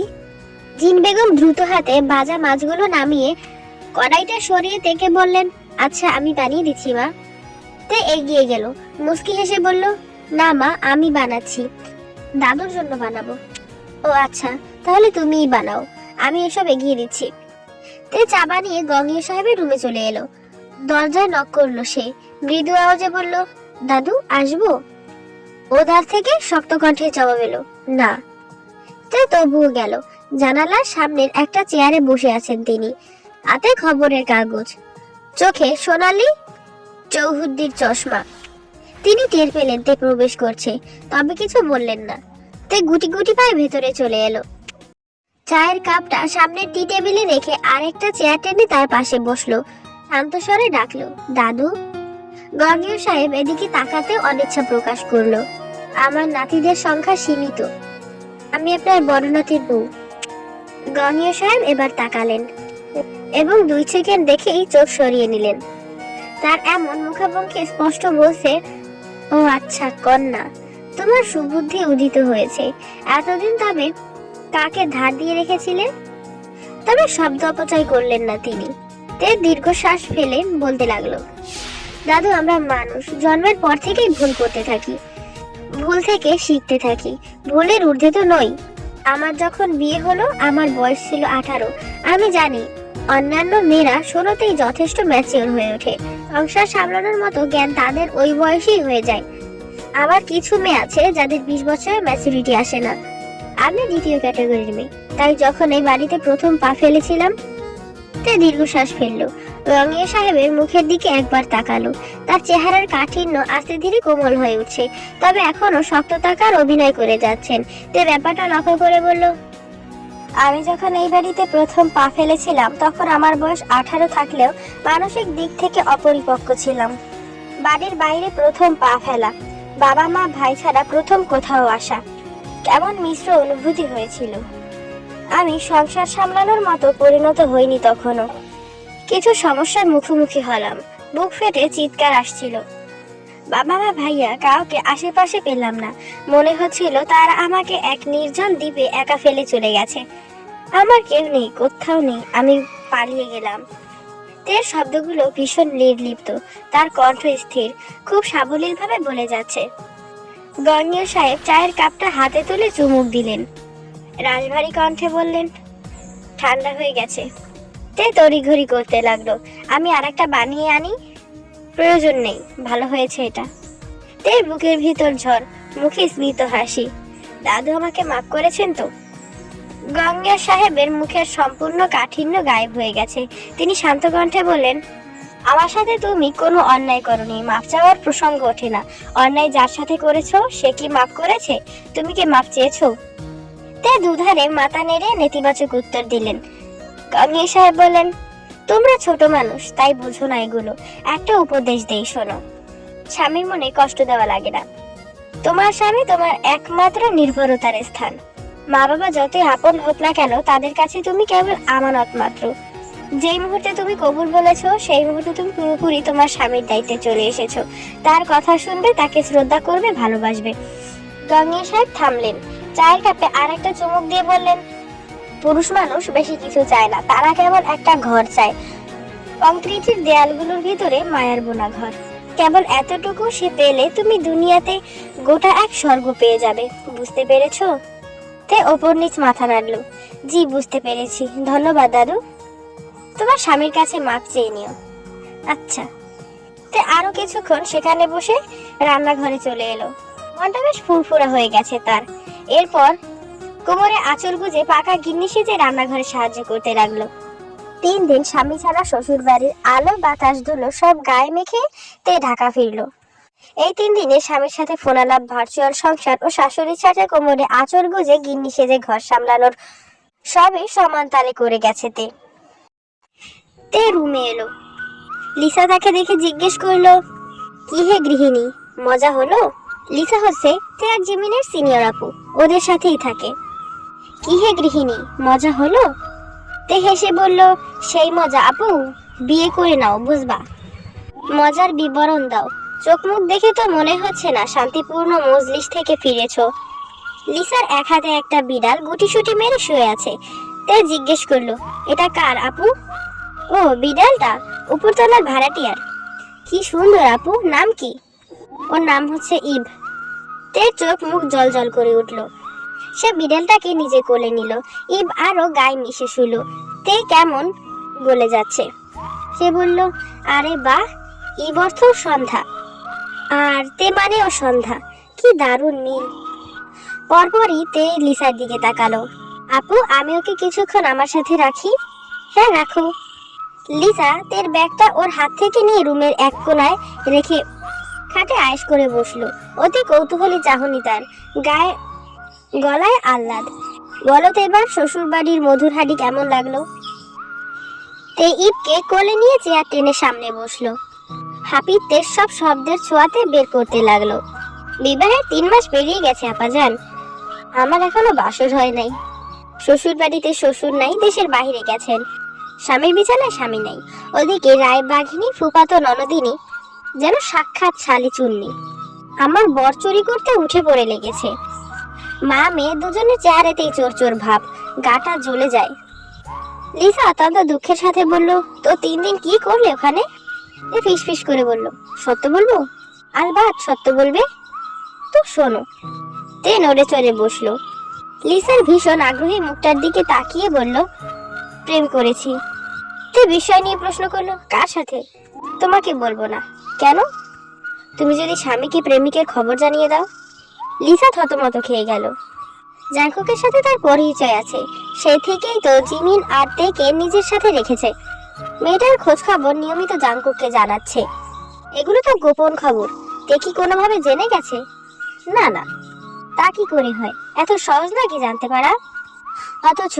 জিন বেগম দ্রুত হাতে ভাজা মাছগুলো নামিয়ে কড়াইটা সরিয়ে তেকে বললেন, আচ্ছা আমি বানিয়ে দিচ্ছি মা। তে এগিয়ে গেল, মুস্কি হেসে বলল, না মা, আমি বানাচ্ছি, দাদুর জন্য বানাবো। ও আচ্ছা, তাহলে তুমিই বানাও, আমি এসব এগিয়ে দিচ্ছি। তে চা বানিয়ে গঙ্গিয়া সাহেবের রুমে চলে এলো। দরজায় নক করলো সে, মৃদু আওয়াজে বলল, দাদু আসবো? ও ধার থেকে শক্ত কণ্ঠে জবাব এলো, না। তে তবুও গেল। জানালার সামনের একটা চেয়ারে বসে আছেন তিনি, হাতে খবরের কাগজ, চোখে সোনালী চৌহুদ্দির চশমা। তিনি টের পেলেন তে প্রবেশ করছে, তবে কিছু বললেন না। তে গুটি গুটি পায়ে ভেতরে চলে এলো। চায়ের কাপটা সামনের টি টেবিলে রেখে আরেকটা চেয়ার টেনে তার পাশে বসলো। শান্ত স্বরে ডাকলো, দাদু। গঙ্গীয় সাহেব এদিকে তাকাতে অনিচ্ছা প্রকাশ করলো। আমার নাতিদের সংখ্যা সীমিত, আমি আপনার বড় নাতির বউ। গঙ্গীয় সাহেব এবার তাকালেন এবং 2 সেকেন্ড দেখেই চোখ সরিয়ে নিলেন। তার এমন মুখভঙ্গি স্পষ্ট বলছে, ও আচ্ছা কন্যা, তোমার সুবুদ্ধি উদিত হয়েছে। এতদিন তবে কাকে ধার দিয়ে রেখেছিলেন? তবে শব্দ অপচয় করলেন না তিনি। তে দীর্ঘশ্বাস ফেলে বলতে লাগলো, দাদু আমরা মানুষ, জন্মের পর থেকেই ভুল করতে থাকি, ভুল থেকে শিখতে থাকি, ভুলের ঊর্ধ্বে তো নই। আমার যখন বিয়ে হলো আমার বয়স ছিল 18। আমি জানি অন্যান্য মেয়েরা 16তেই যথেষ্ট ম্যাচিওর হয়ে ওঠে, সংসার সামলানোর মতো জ্ঞান তাদের ওই বয়সেই হয়ে যায়। আবার কিছু মেয়ে আছে যাদের 20 বছরে ম্যাচুরিটি আসে না। আমি দ্বিতীয় ক্যাটাগরির মেয়ে, তাই যখন এই বাড়িতে প্রথম পা ফেলেছিলাম। তে দীর্ঘশ্বাস ফেললো, রঙিয়া সাহেবের মুখের দিকে একবার তাকালো। তার চেহারার কাঠিন্য আস্তে ধীরে কোমল হয়ে উঠছে, তবে এখনো শক্ততাকার অভিনয় করে যাচ্ছেন। তে ব্যাপারটা লক্ষ্য করে বলল, আমি যখন এই বাড়িতে প্রথম পা ফেলেছিলাম তখন আমার বয়স 18 থাকলেও মানসিক দিক থেকে অপরিপক্ক ছিলাম। বাড়ির বাইরে প্রথম পা ফেলা, বাবা মা ভাই ছাড়া প্রথম কোথাও আসা, কেমন মিশ্র অনুভূতি হয়েছিল। আমি সংসার সামলানোর মতো পরিণত হইনি তখনও। কিছু সমস্যার মুখোমুখি হলাম, বুক ফেটে চিৎকার আসছিল। বাবা মা ভাইয়া কাউকে আশেপাশে পেলাম না, মনে হচ্ছিল তারা আমাকে এক নির্জন দ্বীপে একা ফেলে চলে গেছে। আমার কেউ নেই, কোথাও নেই, আমি পালিয়ে গেলাম। তের শব্দগুলো ভীষণ নির্লিপ্ত, তার কণ্ঠ স্থির, খুব সাবলীল ভাবে বলে যাচ্ছে। গঙ্গীয় সাহেব চায়ের কাপটা হাতে তুলে চুমুক দিলেন, রাজভারী কণ্ঠে বললেন, ঠান্ডা হয়ে গেছে। তে তড়িঘড়ি করতে লাগলো, আমি আরেকটা বানিয়ে আনি? প্রয়োজন নেই, ভালো হয়েছে এটা। তে বুকের ভিতর ঝড়, মুখে স্মিত হাসি, দাদু আমাকে মাফ করেছেন তো? গঙ্গা সাহেবের মুখের সম্পূর্ণ কাঠিন্য গায়েব হয়ে গেছে। তিনি শান্ত কণ্ঠে বললেন, আমার সাথে তুমি কোনো অন্যায় করনি, মাফ চাওয়ার প্রসঙ্গ ওঠে না। অন্যায় যার সাথে করেছো সে কি মাফ করেছে? তুমি কি মাফ চেয়েছো? তে দুধারে মাথা নেড়ে নেতিবাচক উত্তর দিলেন। গঙ্গা সাহেব বললেন, তোমরা ছোট মানুষ, তাই বুঝো না এগুলো। একটা উপদেশ দেই, শোনো। স্বামীর মনে কষ্ট দেওয়া লাগে না, তোমার স্বামী তোমার একমাত্র নির্ভরতার স্থান। মা বাবা যতই আপন হোক না কেন, তাদের কাছে তুমি কেবল আমানত মাত্র। যেই মুহূর্তে তুমি কবুল বলেছো, সেই মুহূর্তে তুমি পুরোপুরি তোমার স্বামীর দায়িত্বে চলে এসেছো। তার কথা শুনবে, তাকে শ্রদ্ধা করবে, ভালোবাসবে। গঙ্গিয়া সাহেব থামলেন, চায়ের কাপে আর একটা চুমুক দিয়ে বললেন, পুরুষ মানুষ বেশি কিছু চায় না, তারা কেবল একটা ঘর চায়, কংক্রিটের দেয়ালগুলোর ভিতরে মায়ার বোনা ঘর। কেবল এতটুকু সে পেলে তুমি দুনিয়াতে গোটা এক স্বর্গ পেয়ে যাবে। বুঝতে পেরেছো? তে ওপর নিচ মাথা নাড়ল। জি, বুঝতে পেরেছি, ধন্যবাদ দাদু। তোমার স্বামীর কাছে মাপ চেয়ে নিও। আচ্ছা। তে আরো কিছুক্ষণ সেখানে বসে রান্নাঘরে চলে এলো। মনটা বেশ ফুরফুরা হয়ে গেছে তার। এরপর কোমরে আঁচল গুজে পাকা গিন্নি সেজে রান্নাঘরে সাহায্য করতে লাগলো। 3 দিন স্বামী ছাড়া শ্বশুর বাড়ির আলো বাতাস ধুলো সব গায়ে মেখে তে ঢাকা ফিরলো। এই 3 দিনে স্বামীর সাথে ফোনালাপ, ভার্চুয়াল সংসার ও শাশুড়ির সাথে কোমরে আঁচল গুজে গিন্নি সেজে ঘর সামলানোর সবই সমান তালে করে গেছে তে। তে রুমে এলো। লিসা তাকে দেখে জিজ্ঞেস করলো, কি হে গৃহিণী, মজা হলো? লিসা হচ্ছে তে আর জিমিনের সিনিয়র আপু, ওদের সাথেই থাকে। কি হে গৃহিণী, মজা হলো? তে হেসে বলল, সেই মজা আপু, বিয়ে করে নাও, বুঝবা। মজার বিবরণ দাও, চোখ মুখ দেখে তো মনে হচ্ছে না শান্তিপূর্ণ মজলিস থেকে ফিরেছো। লিসার এক হাতে একটা বিড়াল গুটিসুটি মেরে শুয়ে আছে। তে জিজ্ঞেস করলো, এটা কার আপু? ও, বিড়ালটা উপরতলার ভাড়াটিয়ার। কি সুন্দর আপু, নাম কি? ওর নাম হচ্ছে ইভ। তে চোখ মুখ জল জল করে উঠলো। সে বিড়ালটাকে নিজে কোলে নিল। ইভ আরো গায়ে মিশে শুলো। তে কেমন গলে যাচ্ছে। সে বলল, আরে বাহ, ইভ অর্থ সন্ধ্যা, আর তে মানে ও সন্ধ্যা। কি দারুণ মিল। পরপরই তে লিসার দিকে তাকালো। আপু, আমি ওকে কিছুক্ষণ আমার সাথে রাখি? হ্যাঁ, রাখো। লিসা তের ব্যাগটা ওর হাত থেকে নিয়ে রুমের এক কোনায় রেখে খাটে আয়েশ করে বসলো। অতি কৌতূহলী চাহনি তার, গায়ে গলায় আহ্লাদ। বলো তো এবার শ্বশুর বাড়ির মধুর হাঁড়ি কেমন লাগলো? তে ইবকে কোলে নিয়ে চেয়ার টেনে সামনে বসলো। হাপিব তের সব শব্দের ছোঁয়াতে বের করতে লাগলো। বিবাহের 3 মাস পেরিয়ে গেছে আপাজান, আমার এখনো বাসর হয় নাই। শ্বশুর বাড়িতে শ্বশুর নাই, দেশের বাইরে গেছেন। স্বামীর বিছানায় স্বামী নাই। ওদিকে রায় বাঘিনী ফুপাতো ননদিনী যেন সাক্ষাৎ শালি চুন্নি। আমার বর চুরি করতে উঠে পড়ে লেগেছে। মা মেয়ে দুজনে চেহারাতেই চোর চোর ভাব, গাটা জ্বলে যায়। লিসা অত্যন্ত দুঃখের সাথে বলল, তো 3 দিন কি করলে ওখানে? ফিস ফিস করে বলল, সত্য বলবো? আলবাত সত্য বলবে। তো শোনো। তে নড়ে চড়ে বসলো। লিসার ভীষণ আগ্রহী মুখটার দিকে তাকিয়ে বলল, প্রেম করেছি। তে বিষয় নিয়ে প্রশ্ন করলো, কার সাথে? তোমাকে বলবো না। কেন? তুমি যদি স্বামীকে প্রেমিকের খবর জানিয়ে দাও? লিসা থতমত খেয়ে গেল। জাঙ্কুকের সাথে তার পরিচয় আছে, সেই থেকেই তো জিমিন আর তেকে নিজের সাথে রেখেছে। মেয়েটার খোঁজ খবর নিয়মিত জাঙ্কুককে জানাচ্ছে। এগুলো তো গোপন খবর, তে কি কোনোভাবে জেনে গেছে? না না, তা কি করে হয়, এত সহজ নাকি জানতে পারা? অথচ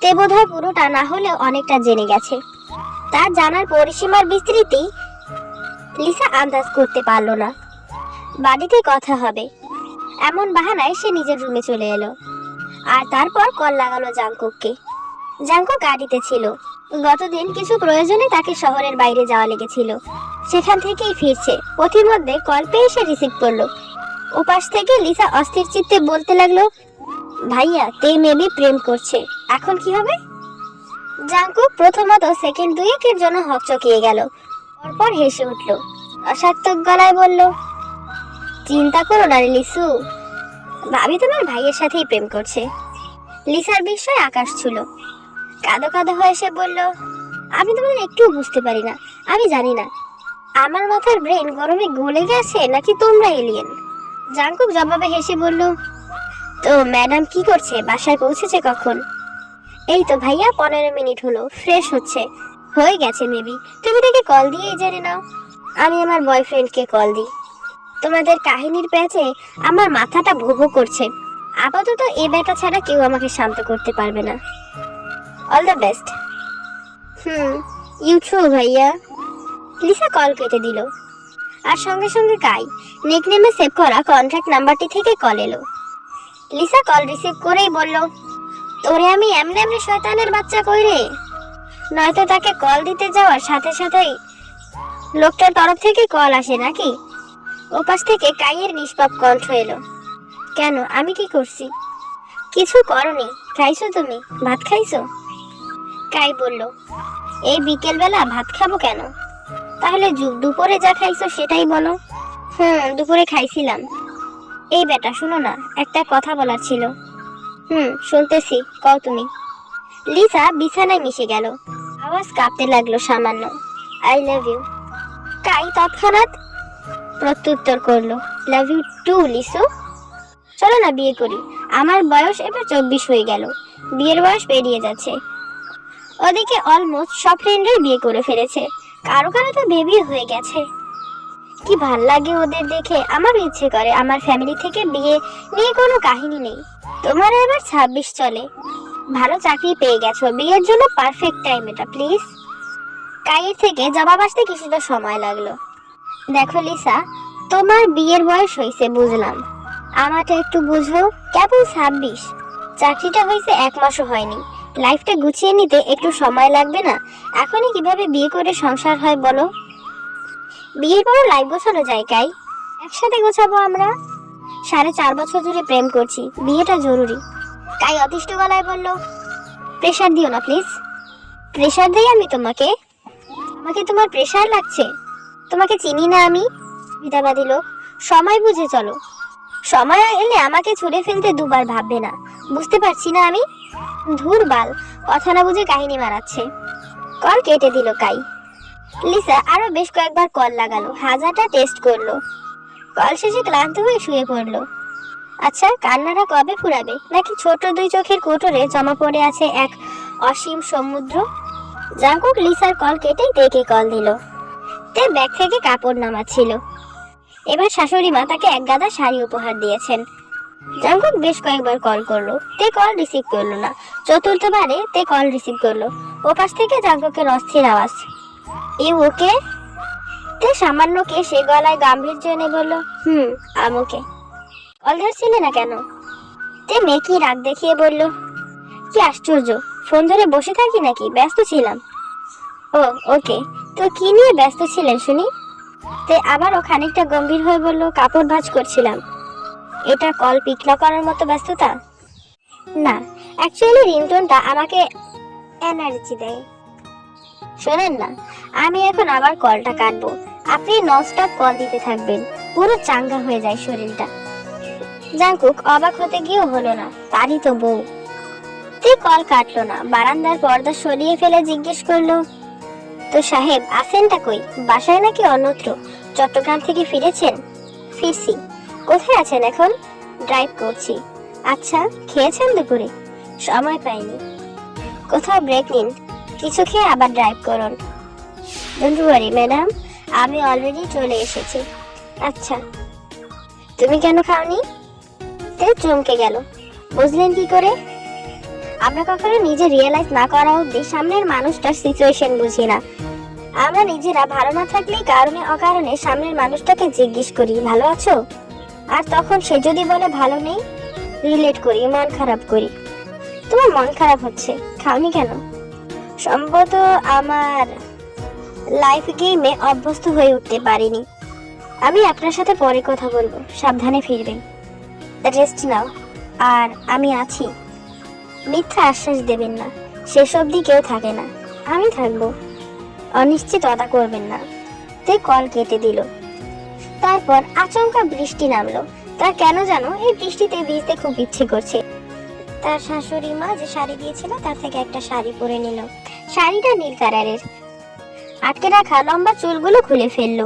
তে বোধহয় পুরোটা না হলেও অনেকটা জেনে গেছে। তার জানার পরিসীমার বিস্তৃতি লিসা আন্দাজ করতে পারল না। বাড়িতে কথা হবে এমন বাহানায় সে নিজের রুমে চলে এলো। আর তারপর কল লাগালো জাঙ্কুককে। জাঙ্কুক গাড়িতে ছিল। গতদিন কিছু প্রয়োজনে তাকে শহরের বাইরে যাওয়া লেগেছিল, সেখান থেকেই ফিরছে। পথিমধ্যে কল পেয়ে সে রিসিভ করলো। ওপাশ থেকে লিসা অস্থির চিত্তে বলতে লাগলো, ভাইয়া তে মেবি প্রেম করছে, এখন কি হবে? জাঙ্কুক প্রথমত সেকেন্ড 2-1 জন্য হকচকিয়ে গেল, পরপর হেসে উঠল। অসার্থক গলায় বলল, চিন্তা করো না রে লিসু, ভাবি তোমার ভাইয়ের সাথেই প্রেম করছে। লিসার বিস্ময় আকাশ ছিল। কাঁদো কাঁদো হয়ে সে বলল, আমি তোমাদের একটুও বুঝতে পারি না, আমি জানি না আমার মাথার ব্রেন গরমে গলে গেছে নাকি তোমরা এলিয়েন। জাঙ্কুক জবাবে হেসে বলল, তো ম্যাডাম কি করছে, বাসায় পৌঁছেছে কখন? এই তো ভাইয়া 15 মিনিট হলো, ফ্রেশ হচ্ছে। হয়ে গেছে মেবি, তুমি তাকে কল দিয়েই জেনে নাও। আমি আমার বয়ফ্রেন্ডকে কল দিই। তোমাদের কাহিনীর প্যাচে আমার মাথাটা ভো ভো করছে। আপাতত এ ব্যাটা ছাড়া কেউ আমাকে শান্ত করতে পারবে না। All the best. You too ভাইয়া। লিসা কল কেটে দিল। আর সঙ্গে সঙ্গে কাই নিকনেমে সেভ করা কন্ট্যাক্ট নাম্বারটি থেকে কল এলো। লিসা কল রিসিভ করেই বলল, তোরে আমি এমনি এমনি শয়তানের বাচ্চা কই রে? নয়তো তাকে কল দিতে যাওয়ার সাথে সাথেই লোকটার তরফ থেকে কল আসে নাকি? ওপাশ থেকে কাইয়ের নিষ্পাপ কণ্ঠ এলো, কেন, আমি কি করছি? কিছু করনি। খাইছো তুমি? ভাত খাইছো? কাই বলল, এই বিকেল বেলা ভাত খাবো কেন? তাহলে দুপুরে যা খাইছো সেটাই বলো। দুপুরে খাইছিলাম। এই বেটা শোনো না, একটা কথা বলার ছিল। শুনতেছি, কও তুমি। লিসা বিছানায় মিশে গেল, আওয়াজ কাঁপতে লাগলো সামান্য। I love you. কাই তৎক্ষণাৎ প্রত্যুত্তর করলো, লাভ ইউ টু লিসু। চলো না বিয়ে করি, আমার বয়স এবার 24 হয়ে গেল, বিয়ের বয়স পেরিয়ে যাচ্ছে। ওদিকে অলমোস্ট সব ফ্রেন্ডরাই বিয়ে করে ফেলেছে, কারো কারো তো বেবি হয়ে গেছে। কি ভাল লাগে ওদের দেখে, আমারও ইচ্ছে করে আমার ফ্যামিলি থেকে বিয়ে নিয়ে কোনো কাহিনী নেই। তোমার এবার 26 চলে, ভালো চাকরি পেয়ে গেছো, বিয়ের জন্য পারফেক্ট টাইম এটা, প্লিজ। কাইয়ের থেকে জবাব আসতে কিছুটা সময় লাগলো। দেখো লিসা, তোমার বিয়ের বয়স হয়েছে বুঝলাম, আমারটা একটু বুঝো। কেবল 26, চাকরিটা হয়েছে 1 মাসও হয়নি, লাইফটা গুছিয়ে নিতে একটু সময় লাগবে না? এখনই কিভাবে বিয়ে করে সংসার হয় বলো? বিয়ের পর লাইফ গোছানো যায় কাই, একসাথে গোছাবো আমরা। 4.5 বছর ধরে প্রেম করছি, বিয়েটা জরুরি। কাই অতিষ্ঠ গলায় বলল, প্রেশার দিও না প্লিজ। প্রেশার দেই আমি তোমাকে? আমাকে তোমার প্রেশার লাগছে? তোমাকে চিনি না আমি, বিদাবাদী লোক। সময় বুঝে চলো, সময় এলে আমাকে ছুড়ে ফেলতে দুবার ভাববে না, বুঝতে পারছি না আমি? ধুর বাল, কথা না বুঝে কাহিনী মারাচ্ছে। কল কেটে দিল কাই। লিসা আরো বেশ কয়েকবার কল লাগালো, হাজারটা টেস্ট করলো। কল শেষে ক্লান্ত হয়ে শুয়ে পড়লো। আচ্ছা, কান্নাটা কবে ফুরাবে? নাকি ছোট 2 চোখের কোটরে জমা পড়ে আছে এক অসীম সমুদ্র? জাঙ্কুক লিসার কল কেটেই তেকে কল দিল। তে ব্যাগ থেকে কাপড় নামাচ্ছিল। এবার শাশুড়ি মা তাকে এক গাদা শাড়ি উপহার দিয়েছেন। জাঙ্কুক বেশ কয়েকবার কল করলো, তে কল রিসিভ করলো না। চতুর্থবারে তে কল রিসিভ করলো। ওপাশ থেকে জাঙ্কুকের অস্থির আওয়াজ, ইউ ওকে? তে সামান্য কেশে গলায় গাম্ভীর্য এনে বলল, আমুকে। কল ধরছিলে না কেন? তে মেকি রাগ দেখিয়ে বলল, কি আশ্চর্য, ফোন ধরে বসে থাকি নাকি? ব্যস্ত ছিলাম। ও ওকে, তো কি নিয়ে ব্যস্ত ছিলেন শুনি? তে আবারও খানিকটা গম্ভীর হয়ে বলল, কাপড় ভাঁজ করছিলাম। এটা কল পিক না করার মতো ব্যস্ততা? না, অ্যাকচুয়ালি রিংটোনটা আমাকে এনার্জি দেয়। শোনেন না, আমি এখন আবার কলটা কাটবো, আপনি ননস্টপ কল দিতে থাকবেন, পুরো চাঙ্গা হয়ে যায় শরীরটা। জাঙ্কুক অবাক হতে গিয়েও হলো না, তারই তো বউ। তে কল কাটলো না, বারান্দার পর্দা সরিয়ে ফেলে জিজ্ঞেস করলো, তো সাহেব আছেনটা কই? বাসায় নাকি অন্যত্র? চট্টগ্রাম থেকে ফিরেছেন? ফিরছি। কোথায় আছেন এখন? ড্রাইভ করছি। আচ্ছা, খেয়েছেন দুপুরে? সময় পাইনি। কোথাও ব্রেক নিন, কিছু খেয়ে আবার ড্রাইভ করুন। ডোন্ট ওয়ারি ম্যাডাম, আমি অলরেডি চলে এসেছি। আচ্ছা, তুমি কেন খাওনি? তে চমকে গেল, বুঝলেন কি করে? আমরা কখনো নিজে রিয়েলাইজ না করা অবধি সামনের মানুষটার সিচুয়েশন বুঝি না। আমরা নিজেরা ভালো না থাকলেই কারণে অকারণে সামনের মানুষটাকে জিজ্ঞেস করি, ভালো আছো? আর তখন সে যদি বলে ভালো নেই, রিলেট করি, মন খারাপ করি। তোমার মন খারাপ হচ্ছে, খাওনি কেন? সম্ভবত আমার লাইফ গেমে অভ্যস্ত হয়ে উঠতে পারিনি। আমি আপনার সাথে পরে কথা বলবো, সাবধানে ফিরবেন। রেস্ট নাও, আর আমি আছি। মিথ্যা আশ্বাস দেবেন না, শেষ অবধি কেউ থাকে না, আমি থাকবো। অনিশ্চিততা করবেন না। তে কল কেটে দিল। তারপর আচমকা বৃষ্টি নামলো। তার কেন জানো এই বৃষ্টিতে ভিজতে খুব ইচ্ছে করছে। তার শাশুড়ি মা যে শাড়ি দিয়েছিল তার থেকে একটা শাড়ি পরে নিল। শাড়িটা নীল কালারের, আটকে রাখা লম্বা চুলগুলো খুলে ফেললো।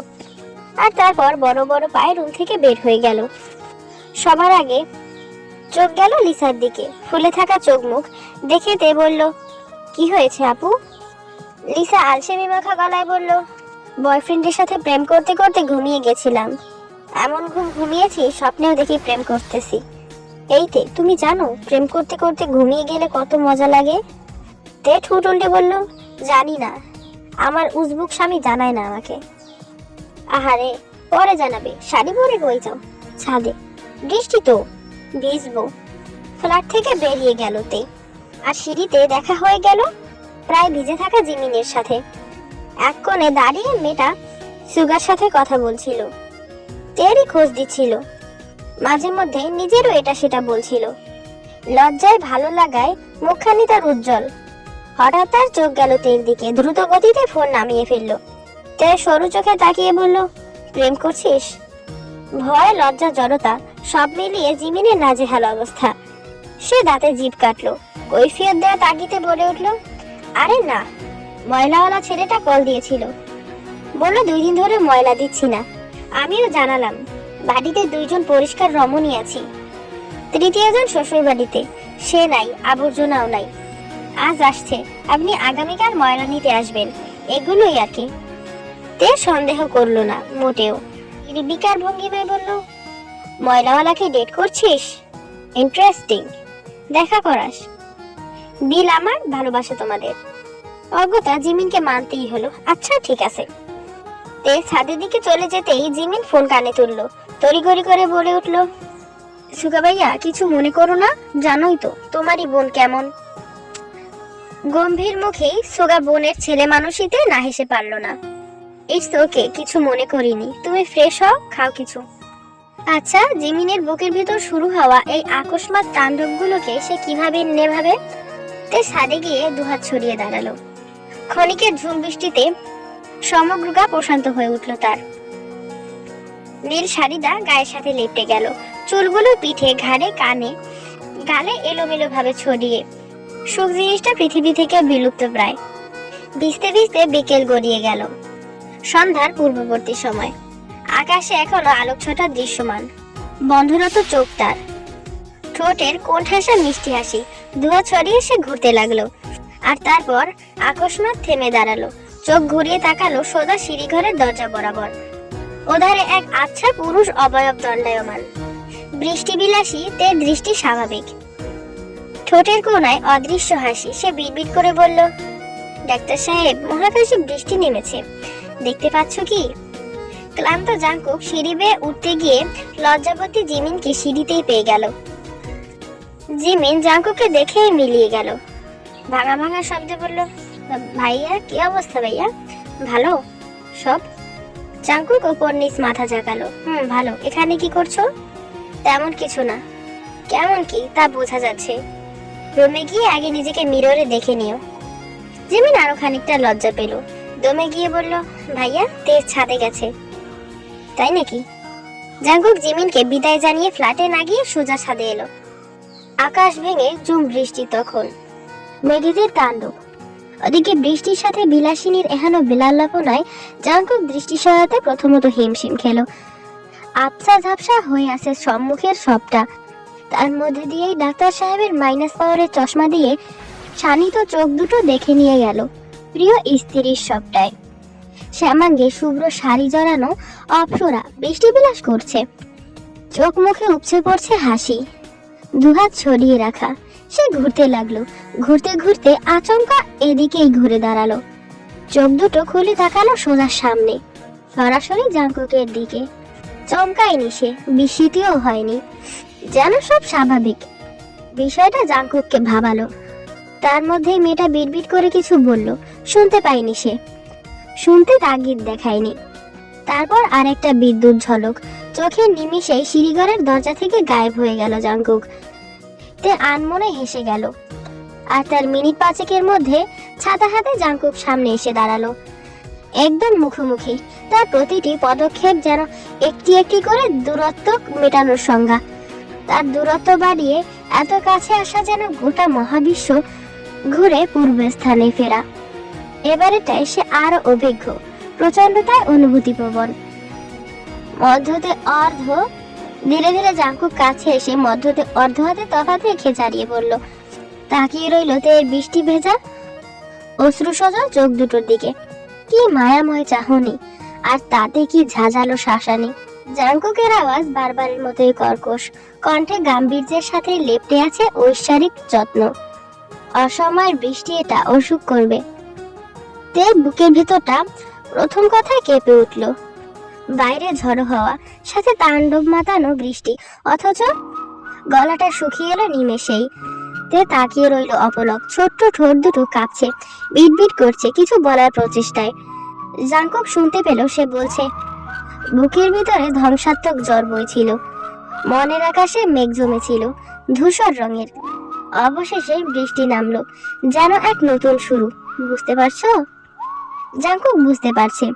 আর তারপর বড় বড় পায়ে রুম থেকে বের হয়ে গেল। সবার আগে চোখ গেল লিসার দিকে, ফুলে থাকা চোখ মুখ দেখে তে বলল, কি হয়েছে আপু? লিসা আলসেমি মাখা গলায় বলল, বয়ফ্রেন্ডের সাথে প্রেম করতে করতে ঘুমিয়ে গেছিলাম। এমন ঘুম ঘুমিয়েছি, স্বপ্নেও দেখি প্রেম করতেছি। এইতে তুমি জানো প্রেম করতে করতে ঘুমিয়ে গেলে কত মজা লাগে? তে ঠোঁট উল্টে বলল, জানি না, আমার উজবুক স্বামী জানায় না আমাকে। আহারে, পরে জানাবে। শাড়ি পরে কই যাও? ছাদে। বৃষ্টি তো, ভিজবো। ফ্ল্যাট থেকে বেরিয়ে গেল তে, আর সিঁড়িতে দেখা হয়ে গেল প্রায় ভিজে থাকা জিমিনের সাথে। এক কোণে দাঁড়িয়ে মেয়েটা সুগার সাথে কথা বলছিল, তেরই খোঁজ দিচ্ছিল, মাঝে মধ্যে নিজেরও এটা সেটা বলছিল। লজ্জায় ভালো লাগায় মুখখানি তার উজ্জ্বল। হঠাৎ তার চোখ গেল তের দিকে, দ্রুত গতিতে ফোন নামিয়ে ফেললো। তে সরু চোখে তাকিয়ে বলল, প্রেম করছিস? ভয়, লজ্জা, জড়তা সব মিলিয়ে জিমিনের নাজেহাল অবস্থা। সে দাঁতে জিভ কাটলো, কৈফিয়ত দেওয়া তাগিতে বলে উঠল, আরে না, ময়লাওয়ালা ছেলেটা কল দিয়েছিল, বলল 2 দিন ধরে ময়লা দিচ্ছি না। আমিও জানালাম বাড়িতে 2 জন পরিষ্কার রমণী আছি, 3য় জন শ্বশুর বাড়িতে, সে নাই, আবর্জনাও নাই। আজ আসছে, আপনি আগামীকাল ময়লা নিতে আসবেন, এগুলোই আর কি। তে সন্দেহ করলো না মোটেও, নির্বিকার ভঙ্গিমায় বলল, ময়লাওয়ালাকে ডেট করছিস? ইন্টারেস্টিং, দেখা করাস। বিল আমার, ভালোবাসা তোমাদের। অজ্ঞতা জিমিনকে মানতেই হলো। আচ্ছা ঠিক আছে। তে ছাদের দিকে চলে যেতেই জিমিন ফোন কানে তুললো, তড়িঘড়ি করে বলে উঠল, সুগা ভাইয়া কিছু মনে করো না, জানোই তো তোমারই বোন কেমন। গম্ভীর মুখেই সুগা বোনের ছেলে মানুষিতে না হেসে পারল না। ইটস ওকে, কিছু মনে করিনি, তুমি ফ্রেশ হও, খাও কিছু। আচ্ছা, জিমিনের বুকের ভিতর শুরু হওয়া এই আকস্মাত তাণ্ডবগুলোকে সে কিভাবে নেভাবে? তে ছাদে গিয়ে দুহাত ছড়িয়ে দাঁড়ালো। ক্ষণিকের ঝুম বৃষ্টিতে সমগ্র গা প্রশান্ত হয়ে উঠল তার। নীল শাড়িটা গায়ের সাথে লেপটে গেল, চুলগুলো পিঠে, ঘাড়ে, কানে, গালে এলোমেলো ভাবে ছড়িয়ে। সুখ জিনিসটা পৃথিবী থেকে বিলুপ্ত প্রায়। ভিজতে ভিজতে বিকেল গড়িয়ে গেল। সন্ধ্যার পূর্ববর্তী সময়। আকাশে এখনো আলোক ছোটা দৃশ্যমান। বন্ধরত চোখ তার, ঠোঁটের কোণঠাসা মিষ্টি হাসি। দুহাত ছড়িয়ে সে ঘুরতে লাগলো, আর তারপর আকস্মাত থেমে দাঁড়ালো। চোখ ঘুরিয়ে তাকালো সোজা সিঁড়িঘরের দরজা বরাবর। ওধারে এক আচ্ছা পুরুষ অবয়ব দণ্ডায়মান। বৃষ্টি বিলাসী, তে দৃষ্টি স্বাভাবিক। ঠোঁটের কোণায় অদৃশ্য হাসি। সে বিড়বিড় করে বলল, ডাক্তার সাহেব, মহাকাশে বৃষ্টি নেমেছে, দেখতে পাচ্ছ কি? ক্লান্ত জাঙ্কুক সিঁড়ি বেয়ে উঠতে গিয়ে লজ্জাবতী জিমিনকে সিঁড়িতেই পেয়ে গেল। জিমিন জাঙ্কুককে দেখেই মিলিয়ে গেল। ভাঙা ভাঙা শব্দে বলল, ভাইয়া কি অবস্থা ভাইয়া? ভালো সব। জাঙ্কুক ওপর নিচ মাথা ঝাঁকালো। ভালো। এখানে কি করছো? তেমন কিছু না। কেমন কি তা বোঝা যাচ্ছে। রুমে গিয়ে আগে নিজেকে মিররে দেখে নিও। জিমিন আরো খানিকটা লজ্জা পেল। দমে গিয়ে বলল, ভাইয়া তেজ ছাদে গেছে। তাই নাকি? জাঙ্কুক জিমিনকে বিদায় জানিয়ে ফ্ল্যাটে না গিয়ে সোজা ছাদে এলো। আকাশ ভেঙে ঝুম বৃষ্টি তখন। মেঘেদের তাণ্ডব। ওদিকে বৃষ্টির সাথে বিলাসিনীর এহেন বিলাল্লাপনায় জাঙ্কুক দৃষ্টি সহায়তা প্রথমত হিমশিম খেলো। আবসা ঝাপসা হয়ে আছে সম্মুখের সবটা। তার মধ্যে দিয়েই ডাক্তার সাহেবের মাইনাস পাওয়ারের চশমা দিয়ে শানিত চোখ দুটো দেখে নিয়ে গেল প্রিয় স্ত্রীর সবটায়। শ্যামাঙ্গে শুভ্র শাড়ি জড়ানো অপ্সরা বৃষ্টি বিলাস করছে। চোখ মুখে উপচে পড়ছে হাসি, দুহাত ছড়িয়ে রাখা। সে ঘুরতে লাগলো। ঘুরতে ঘুরতে আচমকা এদিকেই ঘুরে দাঁড়ালো। চোখ দুটো খুলে তাকালো সোজা সামনে, সরাসরি জাঙ্কুকের দিকে। চমকায়নি সে, বিস্মিতও হয়নি, যেন সব স্বাভাবিক। বিষয়টা জাঙ্কুককে ভাবালো। তার মধ্যেই মেয়েটা বিড়বিড় করে কিছু বলল, শুনতে পায়নি সে, শুনতে তাগিদ দেখায়নি। তারপর আরেকটা বিদ্যুৎ ঝলক। চোখের নিমিষেই সিঁড়িঘরের দরজা থেকে গায়েব হয়ে গেল জাঙ্কুক। তে আনমনে হেসে গেল। আর তার মিনিট 5 মধ্যে ছাতা হাতে জাঙ্কুক সামনে এসে দাঁড়ালো, একদম মুখোমুখি। তার প্রতিটি পদক্ষেপ যেন একটি একটি করে দূরত্ব মেটানোর সংজ্ঞা। তার দূরত্ব বাড়িয়ে এত কাছে আসা যেন গোটা মহাবিশ্ব ঘুরে পূর্বস্থানে ফেরা। এবারেটাই সে আরো অভিজ্ঞ, প্রচন্ডতায় অনুভূতিপ্রবণ। মধ্যতে অর্ধ ধীরে ধীরে জাঙ্কুক কাছে এসে মধ্যতে অর্ধ হাতে তফাৎ রেখে জারিয়ে বলল, তাকিয়ে রইল তের বৃষ্টি ভেজা অশ্রু সজল চোখ দুটোর দিকে। কি মায়াময় চাহনি, আর তাতে কি ঝাঁঝালো শাসানি। জাঙ্কুকের আওয়াজ বারবারের মতোই কর্কশ, কণ্ঠে গাম্ভীর্যের সাথে লেপ্টে আছে ঐশ্বরিক যত্ন। অসময়ের বৃষ্টি এটা অসুখ করবে। তের বুকের ভেতরটা প্রথম কথায় কেঁপে উঠল। বাইরে ঝড়ো হওয়া, সাথে তাণ্ডব মাতানো বৃষ্টি, অথচ গলাটা শুকিয়ে এলো নিমেষেই। তে তাকিয়ে রইল অপলক, ছোট্ট ঠোঁট দুটো কাঁপছে, বিটবিট করছে কিছু বলার প্রচেষ্টায়। জাংকুক শুনতে পেল সে বলছে, বুকের ভিতরে ধ্বংসাত্মক জ্বর বইছিল, মনের আকাশে মেঘ জমেছিল ধূসর রঙের। অবশেষে বৃষ্টি নামলো, যেন এক নতুন শুরু। বুঝতে পারছো? জাংকুক বুঝতে পারছে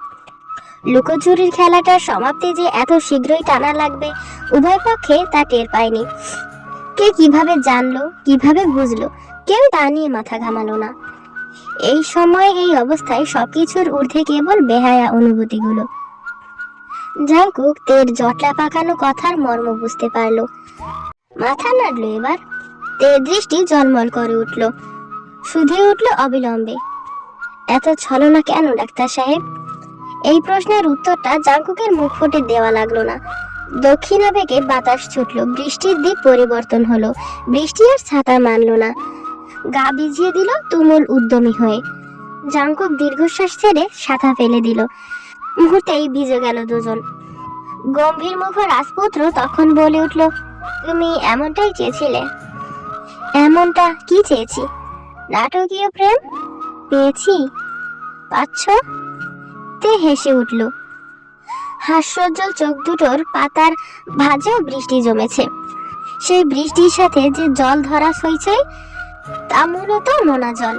লুকোচুরির খেলাটার সমাপ্তি যে এত শীঘ্রই টানা লাগবে উভয় পক্ষে তা টের পায়নি। কে কিভাবে জানলো, কিভাবে বুঝলো, কেউ তা নিয়ে মাথা ঘামালো না। এই সময় এই অবস্থায় সবকিছুর ঊর্ধ্বে কেবল বেহায়া অনুভূতিগুলো। জাংকুক তের জটলা পাকানো কথার মর্ম বুঝতে পারলো, মাথা নাড়লো। এবার তের দৃষ্টি জলমল করে উঠল, শুধু উঠল অবিলম্বে। এত ছলনা কেন ডাক্তার সাহেব? এই প্রশ্নের উত্তরটা জাংকুকের মুখ ফুটে দেওয়া লাগলো না। দক্ষিণা বেগে বাতাস ছুটলো, বৃষ্টির দিক পরিবর্তন হলো। বৃষ্টি আর ছাতা মানল না, গা ভিজিয়ে দিল তুমুল উদ্যমী হয়ে। জাংকুক দীর্ঘশ্বাস ছেড়ে ছাতা ফেলে দিল, মুহূর্তেই ভিজে গেল দুজন। গম্ভীর মুখ রাজপুত্র তখন বলে উঠল, তুমি এমনটাই চেয়েছিলে। এমনটা কি চেয়েছি? নাটকীয় প্রেম পেয়েছি? পাচ্ছ? তে হেসে উঠল, হাস্যোজ্জ্বল চোখ দুটোর পাতার ভাঁজেও বৃষ্টি জমেছে। সেই বৃষ্টির সাথে যে জল ধরা হইছে তা মূলত নোনা জল।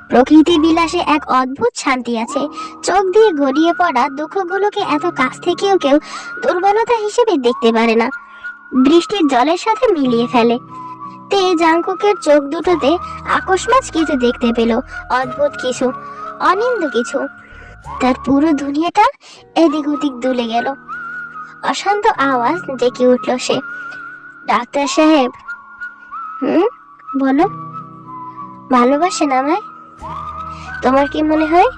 প্রকৃতি বিলাসে এক অদ্ভুত শান্তি আছে। চোখ দিয়ে গড়িয়ে পড়া দুঃখগুলোকে এত কাছ থেকেও কেউ দুর্বলতা হিসেবে দেখতে পারে না, বৃষ্টির জলের সাথে মিলিয়ে ফেলে। তে জাংকুকের চোখ দুটোতে আকস্মাৎ কিছু দেখতে পেল, অদ্ভুত কিছু, অনিন্দ কিছু। তার পুরো দুনিয়াটা এদিক ওদিক দুলে গেল। অশান্ত আওয়াজ ডেকে উঠল সে, ডাক্তার সাহেব। বলো। ভালোবাসেন আমায়? তোমার কি মনে হয়?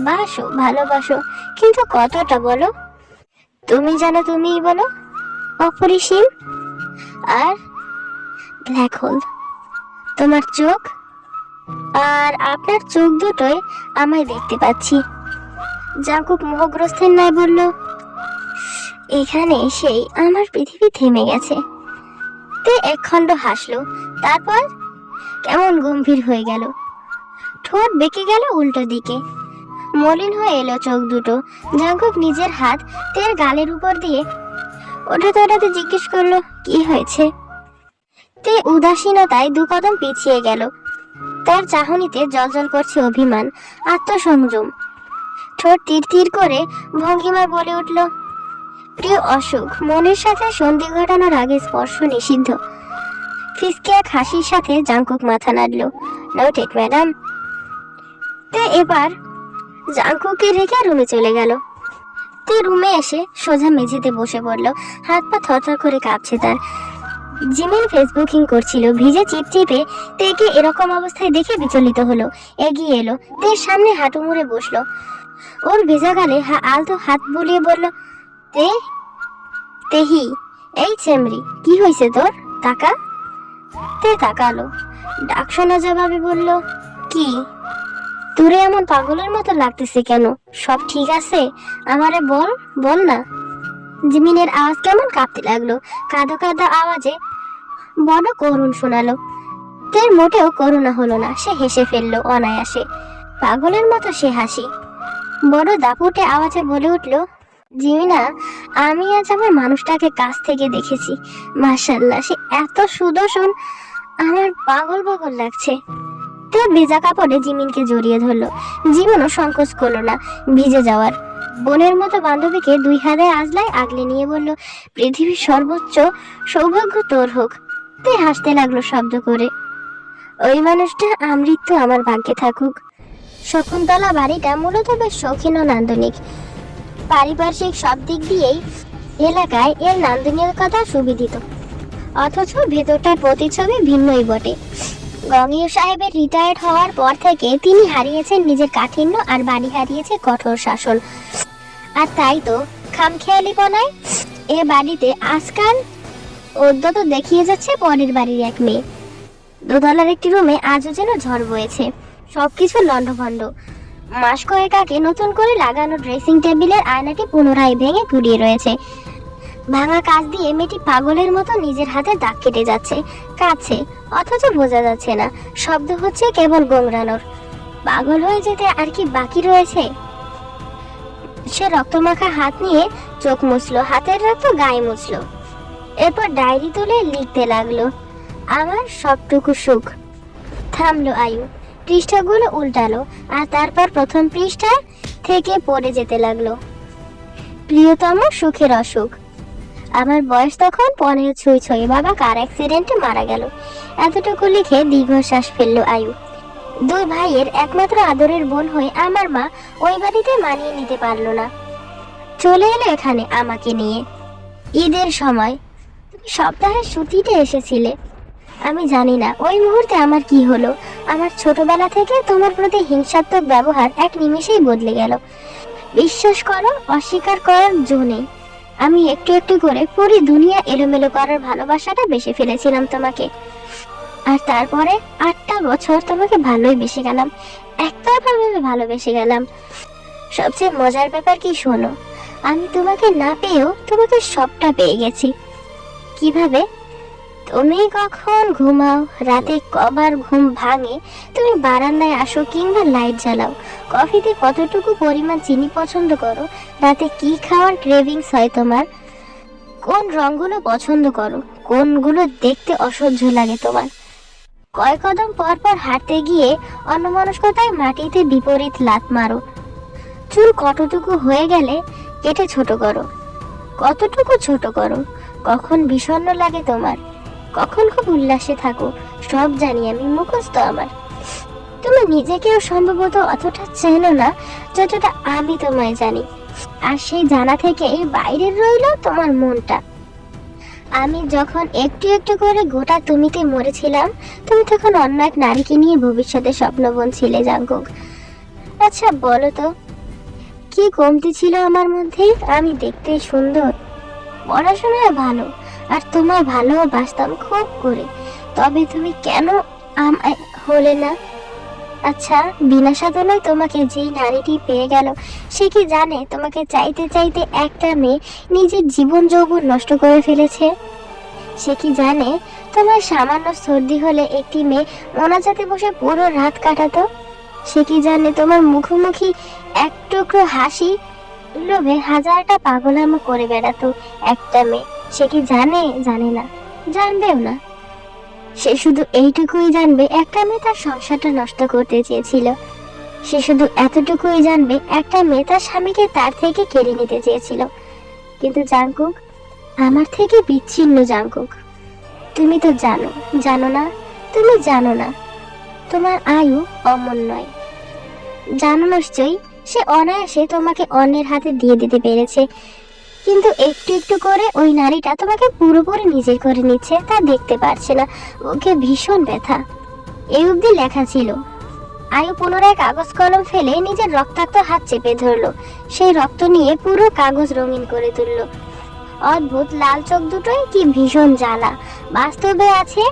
বাসো, ভালোবাসো, কিন্তু কতটা বলো? তুমি জানো, তুমিই বলো। অপরিসীম আর ব্ল্যাক হোল। তোমার চোখ, আর আপনার চোখ দুটোই আমায় দেখতে পাচ্ছি। জাংকুক মোহগ্রস্তের ন্যায় বলল, এখানে এসেই আমার পৃথিবী থেমে গেছে। তে একখণ্ড হাসলো, তারপর কেমন গম্ভীর হয়ে গেল। ঠোঁট বেঁকে গেল উল্টো দিকে, মলিন হয়ে এলো চোখ দুটো। জাংকুক নিজের হাত তের গালের উপর দিয়ে ওঠাতে ওঠাতে জিজ্ঞেস করলো, কি হয়েছে? তে উদাসীনতায় দু কদম পিছিয়ে গেল। তার চাহনিতে জলজল করছে অভিমান, আত্মসংযম। ঠোঁট তীর তীর করে ভঙ্গিমায় বলে উঠল, প্রিয় অসুখ, মনের সাথে সন্ধি ঘটানোর আগে স্পর্শ নিষিদ্ধ। ফিসকে এক হাসির সাথে জাংকুক মাথা নাড়ল, নোটেড ম্যাডাম। তে এবার জাংকুককে রেখে রুমে চলে গেল। তে রুমে এসে সোজা মেঝেতে বসে পড়ল, হাত পা থরথর করে কাঁপছে তার। জিমিন ফেসবুকিং করছিল, ভিজে চিপচিপে তেকে এরকম অবস্থায় দেখে বিচলিত হলো। এগিয়ে এলো, তের সামনে হাঁটু মুড়ে বসলো, ওর ভেজা গালে আলতো হাত বুলিয়ে বলল, তে। তেহি, এই চেমরি, কি হয়েছে তোর? তাকা। তে তাকালো, ডাক শোনা জবাবে বলল, কি? তোরে এমন পাগলের মতো লাগতেছে কেন? সব ঠিক আছে? আমারে বল, বল না। জিমিনের আওয়াজ কেমন কাঁপতে লাগলো, কাঁদো কাঁদো আওয়াজে বড় করুণ শোনালো। তের মোটেও করুণা হলো না, সে হেসে ফেললো অনায়াসে, পাগলের মতো সে হাসি। বড় দাপুটে আওয়াজে বলে উঠলো, জিমিনা, আমি আজ আমার মানুষটাকে কাছ থেকে দেখেছি। মাশাআল্লাহ, সে এত সুদর্শন, আমার পাগল পাগল লাগছে। তো ভেজা কাপড়ে জিমিনকে জড়িয়ে ধরলো। জীবনও সংকোচ করলো না ভিজে যাওয়ার। বোনের মতো বান্ধবীকে দুই হাতে আজলায় আগলে নিয়ে বলল, পৃথিবীর সর্বোচ্চ সৌভাগ্য তোর হোক। তে হাসতে লাগলো শব্দ করে, ওই মানুষটা আমৃত্যু আমার ভাগ্যে থাকুক। শকুন্তলা বাড়িটা মূলত বেশ শৌখিন ও নান্দনিক। পারিপার্শ্বিক সব দিক দিয়েই এলাকায় এর নান্দনিকতা সুবিদিত, অথচ ভেতরটার প্রতিচ্ছবি ভিন্নই বটে। গঙ্গীয় সাহেবের রিটায়ার্ড হওয়ার পর থেকে তিনি হারিয়েছেন নিজের কাঠিন্য, আর বাড়ি হারিয়েছে কঠোর শাসন। আর তাই তো খামখেয়ালিপনায় এ বাড়িতে আজকাল অদ্যত দেখিয়ে যাচ্ছে পরের বাড়ির এক মেয়ে। দোতলার একটি রুমে আজও যেন ঝড় বয়েছে, সবকিছু লণ্ডভণ্ড। মাস কয়েক আগে নতুন করে লাগানো ড্রেসিং টেবিলের আয়নাটি পুনরায় ভেঙে গুড়িয়ে রয়েছে। ভাঙা কাঁচ দিয়ে মেয়েটি পাগলের মতো নিজের হাতে দাগ কেটে যাচ্ছে, কাছে, অথচ বোঝা যাচ্ছে না, শব্দ হচ্ছে কেবল গোংরানোর। পাগল হয়ে যেতে আর কি বাকি রয়েছে? সে রক্তমাখা হাত নিয়ে চোখ মুছলো, হাতের রক্ত গায়ে মুছলো। এরপর ডায়েরি তুলে লিখতে লাগলো, আমার সবটুকু সুখ। থামলো আয়ু, পৃষ্ঠাগুলো উল্টালো, আর তারপর প্রথম পৃষ্ঠা থেকে পড়ে যেতে লাগলো। প্রিয়তম সুখের অসুখ। আমার বয়স তখন 15 ছুঁই ছুঁই, বাবা কার অ্যাক্সিডেন্টে মারা গেল। এতটুকু লিখে দীর্ঘশ্বাস ফেললো আয়ু। দুই ভাইয়ের একমাত্র আদরের বোন হয়ে আমার মা ওই বাড়িতে মানিয়ে নিতে পারলো না, চলে এলো এখানে আমাকে নিয়ে। ঈদের সময় তুমি সপ্তাহের ছুটিতে এসেছিলে। আমি জানি না ওই মুহূর্তে আমার কি হলো। আমার ছোটবেলা থেকে তোমার প্রতি হিংসাত্মক ব্যবহার এক নিমেষেই বদলে গেল। বিশ্বাস করো, অস্বীকার করার জো নেই। আমি একটু একটু করে পুরো দুনিয়া এলোমেলো করার ভালোবাসাটা বেসে ফেলেছিলাম তোমাকে। আর তারপরে 8টা বছর তোমাকে ভালোই বেসে গেলাম, একতরফাভাবে ভালোবেসে গেলাম। সবচেয়ে মজার ব্যাপার কি শোনো, আমি তোমাকে না পেয়েও তোমাকে সবটা পেয়ে গেছি। কিভাবে? তুমি কখন ঘুমাও, রাতে কবার ঘুম ভাঙে, তুমি বারান্দায় আসো কিংবা লাইট জ্বালাও, কফিতে কতটুকু পরিমাণ চিনি পছন্দ করো, রাতে কি খাওয়ার ক্রেভিংস হয় তোমার, কোন রঙগুলো পছন্দ করো, কোনগুলো দেখতে অসহ্য লাগে তোমার, কয় কদম পর পর হাঁটতে গিয়ে অন্যমনস্কতায় মাটিতে বিপরীত লাত মারো, চুল কতটুকু হয়ে গেলে কেটে ছোট করো, কতটুকু ছোট করো, কখন বিষণ্ণ লাগে তোমার, কখন খুব উল্লাসে থাকো, সব জানি আমি, মুখস্থ আমার। তুমি নিজেকেও সম্ভবত অতটা চেনো না যতটা আমি তোমায় জানি। আর সেই জানা থেকে বাইরের রইল তোমার মনটা। আমি যখন একটু একটু করে গোটা তুমিতে মরেছিলাম, তুমি তখন অন্য এক নারীকে নিয়ে ভবিষ্যতে স্বপ্নবন ছিলে জাঙ্কুক। আচ্ছা বলো তো, কি কমতি ছিল আমার মধ্যে? আমি দেখতে সুন্দর, পড়াশোনায় ভালো, আর তোমায় ভালোবাসতাম খুব করে, তবে তুমি কেন আমায় হলে না? আচ্ছা, বিনা সাধনায় তোমাকে যেই নারীটি পেয়ে গেল, সে কি জানে তোমাকে চাইতে চাইতে একটা মেয়ে নিজের জীবন যৌবন নষ্ট করে ফেলেছে? সে কি জানে তোমার সামান্য সর্দি হলে একটি মেয়ে মোনাজাতে বসে পুরো রাত কাটাতো? সে কি জানে তোমার মুখোমুখি এক টুকরো হাসি লোভে হাজারটা পাগলামো করে বেড়াতো একটা মেয়ে? সে কি জানে? জানে না, জানবেও না। সে শুধু এইটুকুই জানবে, একটা মেয়ে তার সংসারটা নষ্ট করতে চেয়েছিল। সে শুধু এতটুকুই জানবে, একটা মেয়ে তার স্বামীকে তার থেকে কেড়ে নিতে চেয়েছিল। কিন্তু জাঙ্কুক, আমার থেকে বিচ্ছিন্ন জাঙ্কুক, তুমি তো জানো, জানো না? তুমি জানো না তোমার আয়ু অমন নয়। জানো নিশ্চয়ই, সে অনায়াসে তোমাকে অন্যের হাতে দিয়ে দিতে পেরেছে, কিন্তু একটু একটু করে ওই নারীটা তোমাকে পুরোপুরি নিজের করে নিচ্ছে, তা দেখতে পারছে না। ওকে ভীষণ ব্যথা। এই অবধি লেখা ছিল। আয়ু পুনরায় কাগজ কলম ফেলে নিজের রক্তাক্ত হাত চেপে ধরলো, সেই রক্ত নিয়ে পুরো কাগজ রঙিন করে তুললো। অদ্ভুত লাল চোখ দুটোই কি ভীষণ জ্বালা, বাস্তবে আছে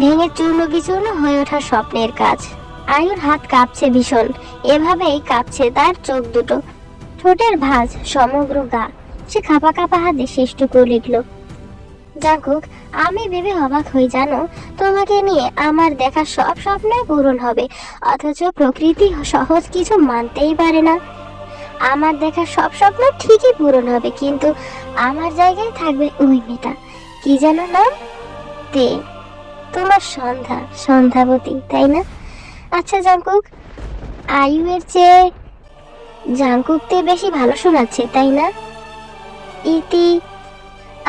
ভেঙে চূর্ণ বিচূর্ণ হয়ে ওঠা স্বপ্নের কাজ। আয়ুর হাত কাঁপছে ভীষণ, এভাবেই কাঁপছে তার চোখ দুটো, ঠোঁটের ভাঁজ, সমগ্র গা। সে কাঁপা কাঁপা হাতে শেষটুকু লিখলো, জাঙ্কুক, আমি ভেবে অবাক হই জানো, তোমাকে নিয়ে আমার দেখা সব স্বপ্নই পূরণ হবে, অথচ প্রকৃতি সহজ কিছু মানতেই পারে না। আমার দেখা সব স্বপ্ন ঠিকই পূরণ হবে, কিন্তু আমার জায়গায় থাকবে ওই মেয়েটা, কি যেন নাম, তে, তোমার সন্ধ্যা, সন্ধ্যাবতী, তাই না? আচ্ছা জাঙ্কুক, আয়ুয়ের চেয়ে জাঙ্কুকতে বেশি ভালো শোনাচ্ছে, তাই না? ইতি,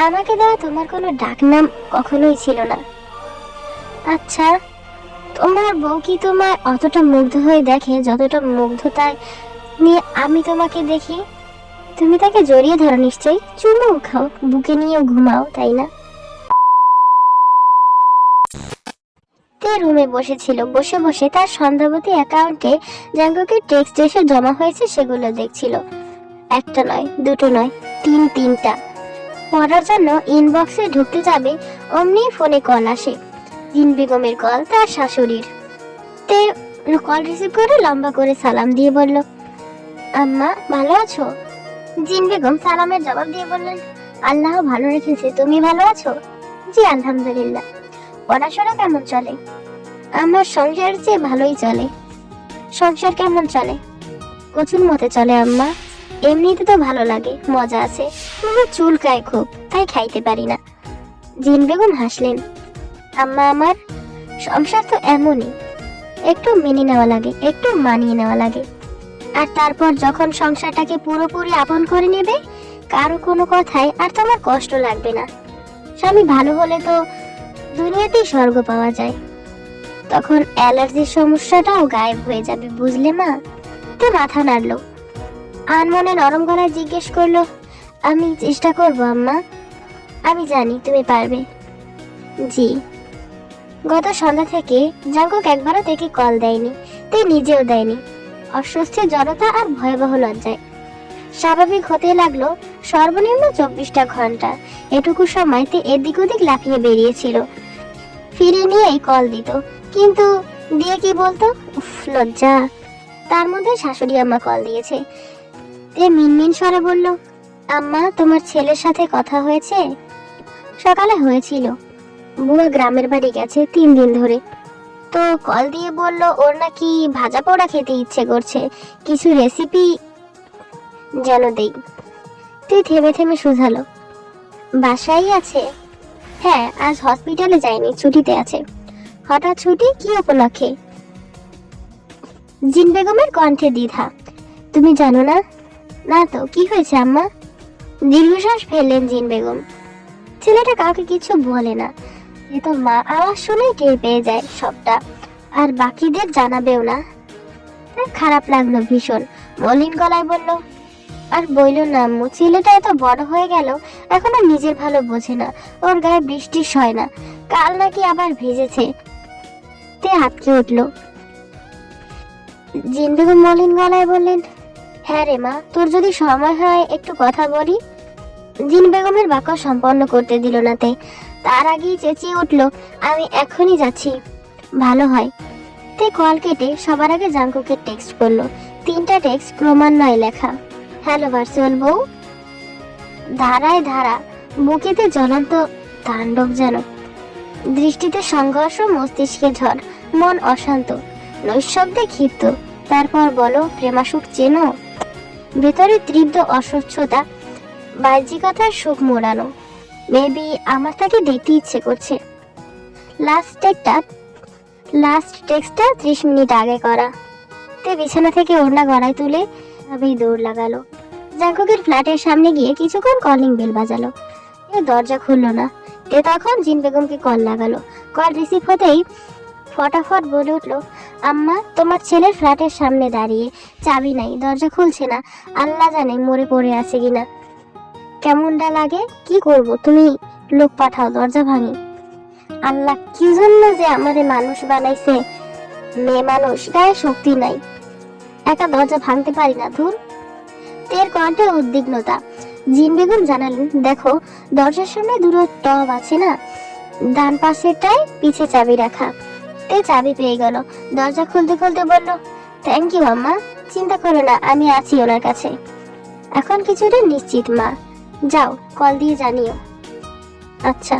আমাকে দেওয়া তোমার কোনো ডাক নাম কখনোই ছিল না। আচ্ছা, তোমার বউ কি তোমায় অতটা মুগ্ধ হয়ে দেখে যতটা মুগ্ধতায় নিয়ে আমি তোমাকে দেখি? তুমি তাকে জড়িয়ে ধরো নিশ্চয়ই, চুমু খাও, বুকে নিয়েও ঘুমাও, তাই না? তে রুমে বসেছিল, বসে বসে তার সন্ধ্যাবতী অ্যাকাউন্টে জাঙ্কুকের টেক্সট এসে জমা হয়েছে সেগুলো দেখছিল। একটা নয়, দুটো নয়, তিনটা। পড়ার জন্য ইনবক্সে ঢুকতে যাবে, অমনি ফোনে কল আসে। জিন বেগমের কল, তার শাশুড়ির। তে কল রিসিভ করে লম্বা করে সালাম দিয়ে বলল, আম্মা ভালো আছো? জিন বেগম সালামের জবাব দিয়ে বললেন, আল্লাহ ভালো রেখেছে, তুমি ভালো আছো? জি আলহামদুলিল্লাহ। পড়াশোনা কেমন চলে? আমার সংসার যে ভালোই চলে। সংসার কেমন চলে? কচুর মতে চলে আম্মা। এমনিতে তো ভালো লাগে, মজা আছে, কিন্তু চুলকায় খুব, তাই খাইতে পারি না। জিন বেগম হাসলেন, আম্মা আমার সংসার তো এমনই, একটু মেনে নেওয়া লাগে, একটু মানিয়ে নেওয়া লাগে, আর তারপর যখন সংসারটাকে পুরোপুরি আপন করে নেবে, কারো কোনো কথায় আর তোমার কষ্ট লাগবে না। স্বামী ভালো হলে তো দুনিয়াতেই স্বর্গ পাওয়া যায়। তখন অ্যালার্জির সমস্যাটাও গায়েব হয়ে যাবে, বুঝলে মা? তো মাথা নাড়লো, আনমনে নরম গলায় জিজ্ঞেস করলো, আমি চেষ্টা করব আম্মা, আমি জানি তুমি পারবে। জি। গত সন্ধ্যা থেকে জাঙ্কুক একবারও তাকে কল দেয়নি, তে নিজেও দেয়নি, অস্বস্তির জড়তা আর ভয়াবহ লজ্জায়। স্বাভাবিক হতে লাগলো সর্বনিম্ন 24টা ঘন্টা। এটুকু সময়তে এদিক ওদিক লাফিয়ে বেরিয়েছিল, ফিরে নিয়েই কল দিত, কিন্তু দিয়ে কি বলতো, উফ লজ্জা। তার মধ্যে শাশুড়ি আম্মা কল দিয়েছে। তে মিনমিন স্বরে বলল, আম্মা তোমার ছেলের সাথে কথা হয়েছে? সকালে হয়েছিল, বুয়া গ্রামের বাড়ি গেছে 3 দিন ধরে, তো কল দিয়ে বলল ওর নাকি ভাজা পোড়া খেতে ইচ্ছে করছে, কিছু রেসিপি যেন দেই। তুই থেমে থেমে শুধালো, বাসায় আছে? হ্যাঁ, আজ হসপিটালে যায়নি, ছুটিতে আছে। হঠাৎ ছুটি, কি উপলক্ষে? জিন বেগমের কণ্ঠে দ্বিধা। তুমি জানো না? না তো, কি হয়েছে আম্মা? দীর্ঘশ্বাস ফেললেন জিন বেগম। ছেলেটা কাউকে কিছু বলে না, এ তো মা আওয়াজ শুনে টের পেয়ে যায় সবটা, আর বাকিদের জানাবেও না। তার খারাপ লাগলো ভীষণ, মলিন গলায় বলল, আর বইল না আম্মু, ছেলেটা এত বড় হয়ে গেল, এখনো নিজের ভালো বোঝে না, ওর গায়ে বৃষ্টি সয় না, কাল নাকি আবার ভিজেছে। তে আটকে উঠল। জিন বেগম মলিন গলায় বললেন, হ্যাঁ রে মা, তোর যদি সময় হয় একটু কথা বলি। জিন বেগমের বাক্য সম্পন্ন করতে দিল না তে, তার আগেই চেঁচিয়ে উঠল, আমি এখনই যাচ্ছি। ভালো হয়। তে কল কেটে সবার আগে জাঙ্কুকে টেক্সট করলো, 3টা টেক্সট ক্রমান্বয়ে লেখা। হ্যালো ভার্চুয়াল বউ। ধারায় ধারা, বুকেতে জ্বলন্ত তাণ্ডব যেন, দৃষ্টিতে সংঘর্ষ, মস্তিষ্কে ঝড়, মন অশান্ত, নৈশব্দে ক্ষিপ্ত। তারপর বলো, প্রেমাসুখ চেনো? ভেতরে তীব্র অস্বচ্ছতা, বাহ্যিকতার সুখ মোড়ানো। মেবি আমার তাকে দেখতে ইচ্ছে করছে। লাস্ট টেক্সটটা 30 মিনিট আগে করা। তে বিছানা থেকে ওড়না গড়ায় তুলে ভাবেই দৌড় লাগালো। জাঙ্কুকের ফ্ল্যাটের সামনে গিয়ে কিছুক্ষণ কলিং বেল বাজালো, কেউ দরজা খুললো না। তে তখন জিন বেগমকে কল লাগালো। কল রিসিভ হতেই ফটাফট বলে উঠলো, আম্মা তোমার ছেলের ফ্ল্যাটের সামনে দাঁড়িয়ে, চাবি নাই, দরজা খুলছে না, আল্লাহ জানে মরে পড়ে আছে কিনা। কেমনটা লাগে? কি করব, তুমি লোক পাঠাও, দরজা ভাঙি। আল্লাহ কি জন্য যে আমাদের মানুষ বানাইছে, মেয়ে মানুষ, গায়ে শক্তি নাই, একা দরজা ভাঙতে পারি না, ধুর। তের কণ্ঠে উদ্বিগ্নতা। জিন বেগম জানালেন, দেখো দরজার সামনে দুটো টব আছে না, ডান পাশেরটায় পিছে চাবি রাখা। তে চাবি পেয়ে গেল, দরজা খুলতে খুলতে বলল, থ্যাংক ইউ আম্মা, চিন্তা করো না, আমি আছি ওনার কাছে। এখন কিছুটা নিশ্চিত মা, যাও কল দিয়ে জানিও। আচ্ছা।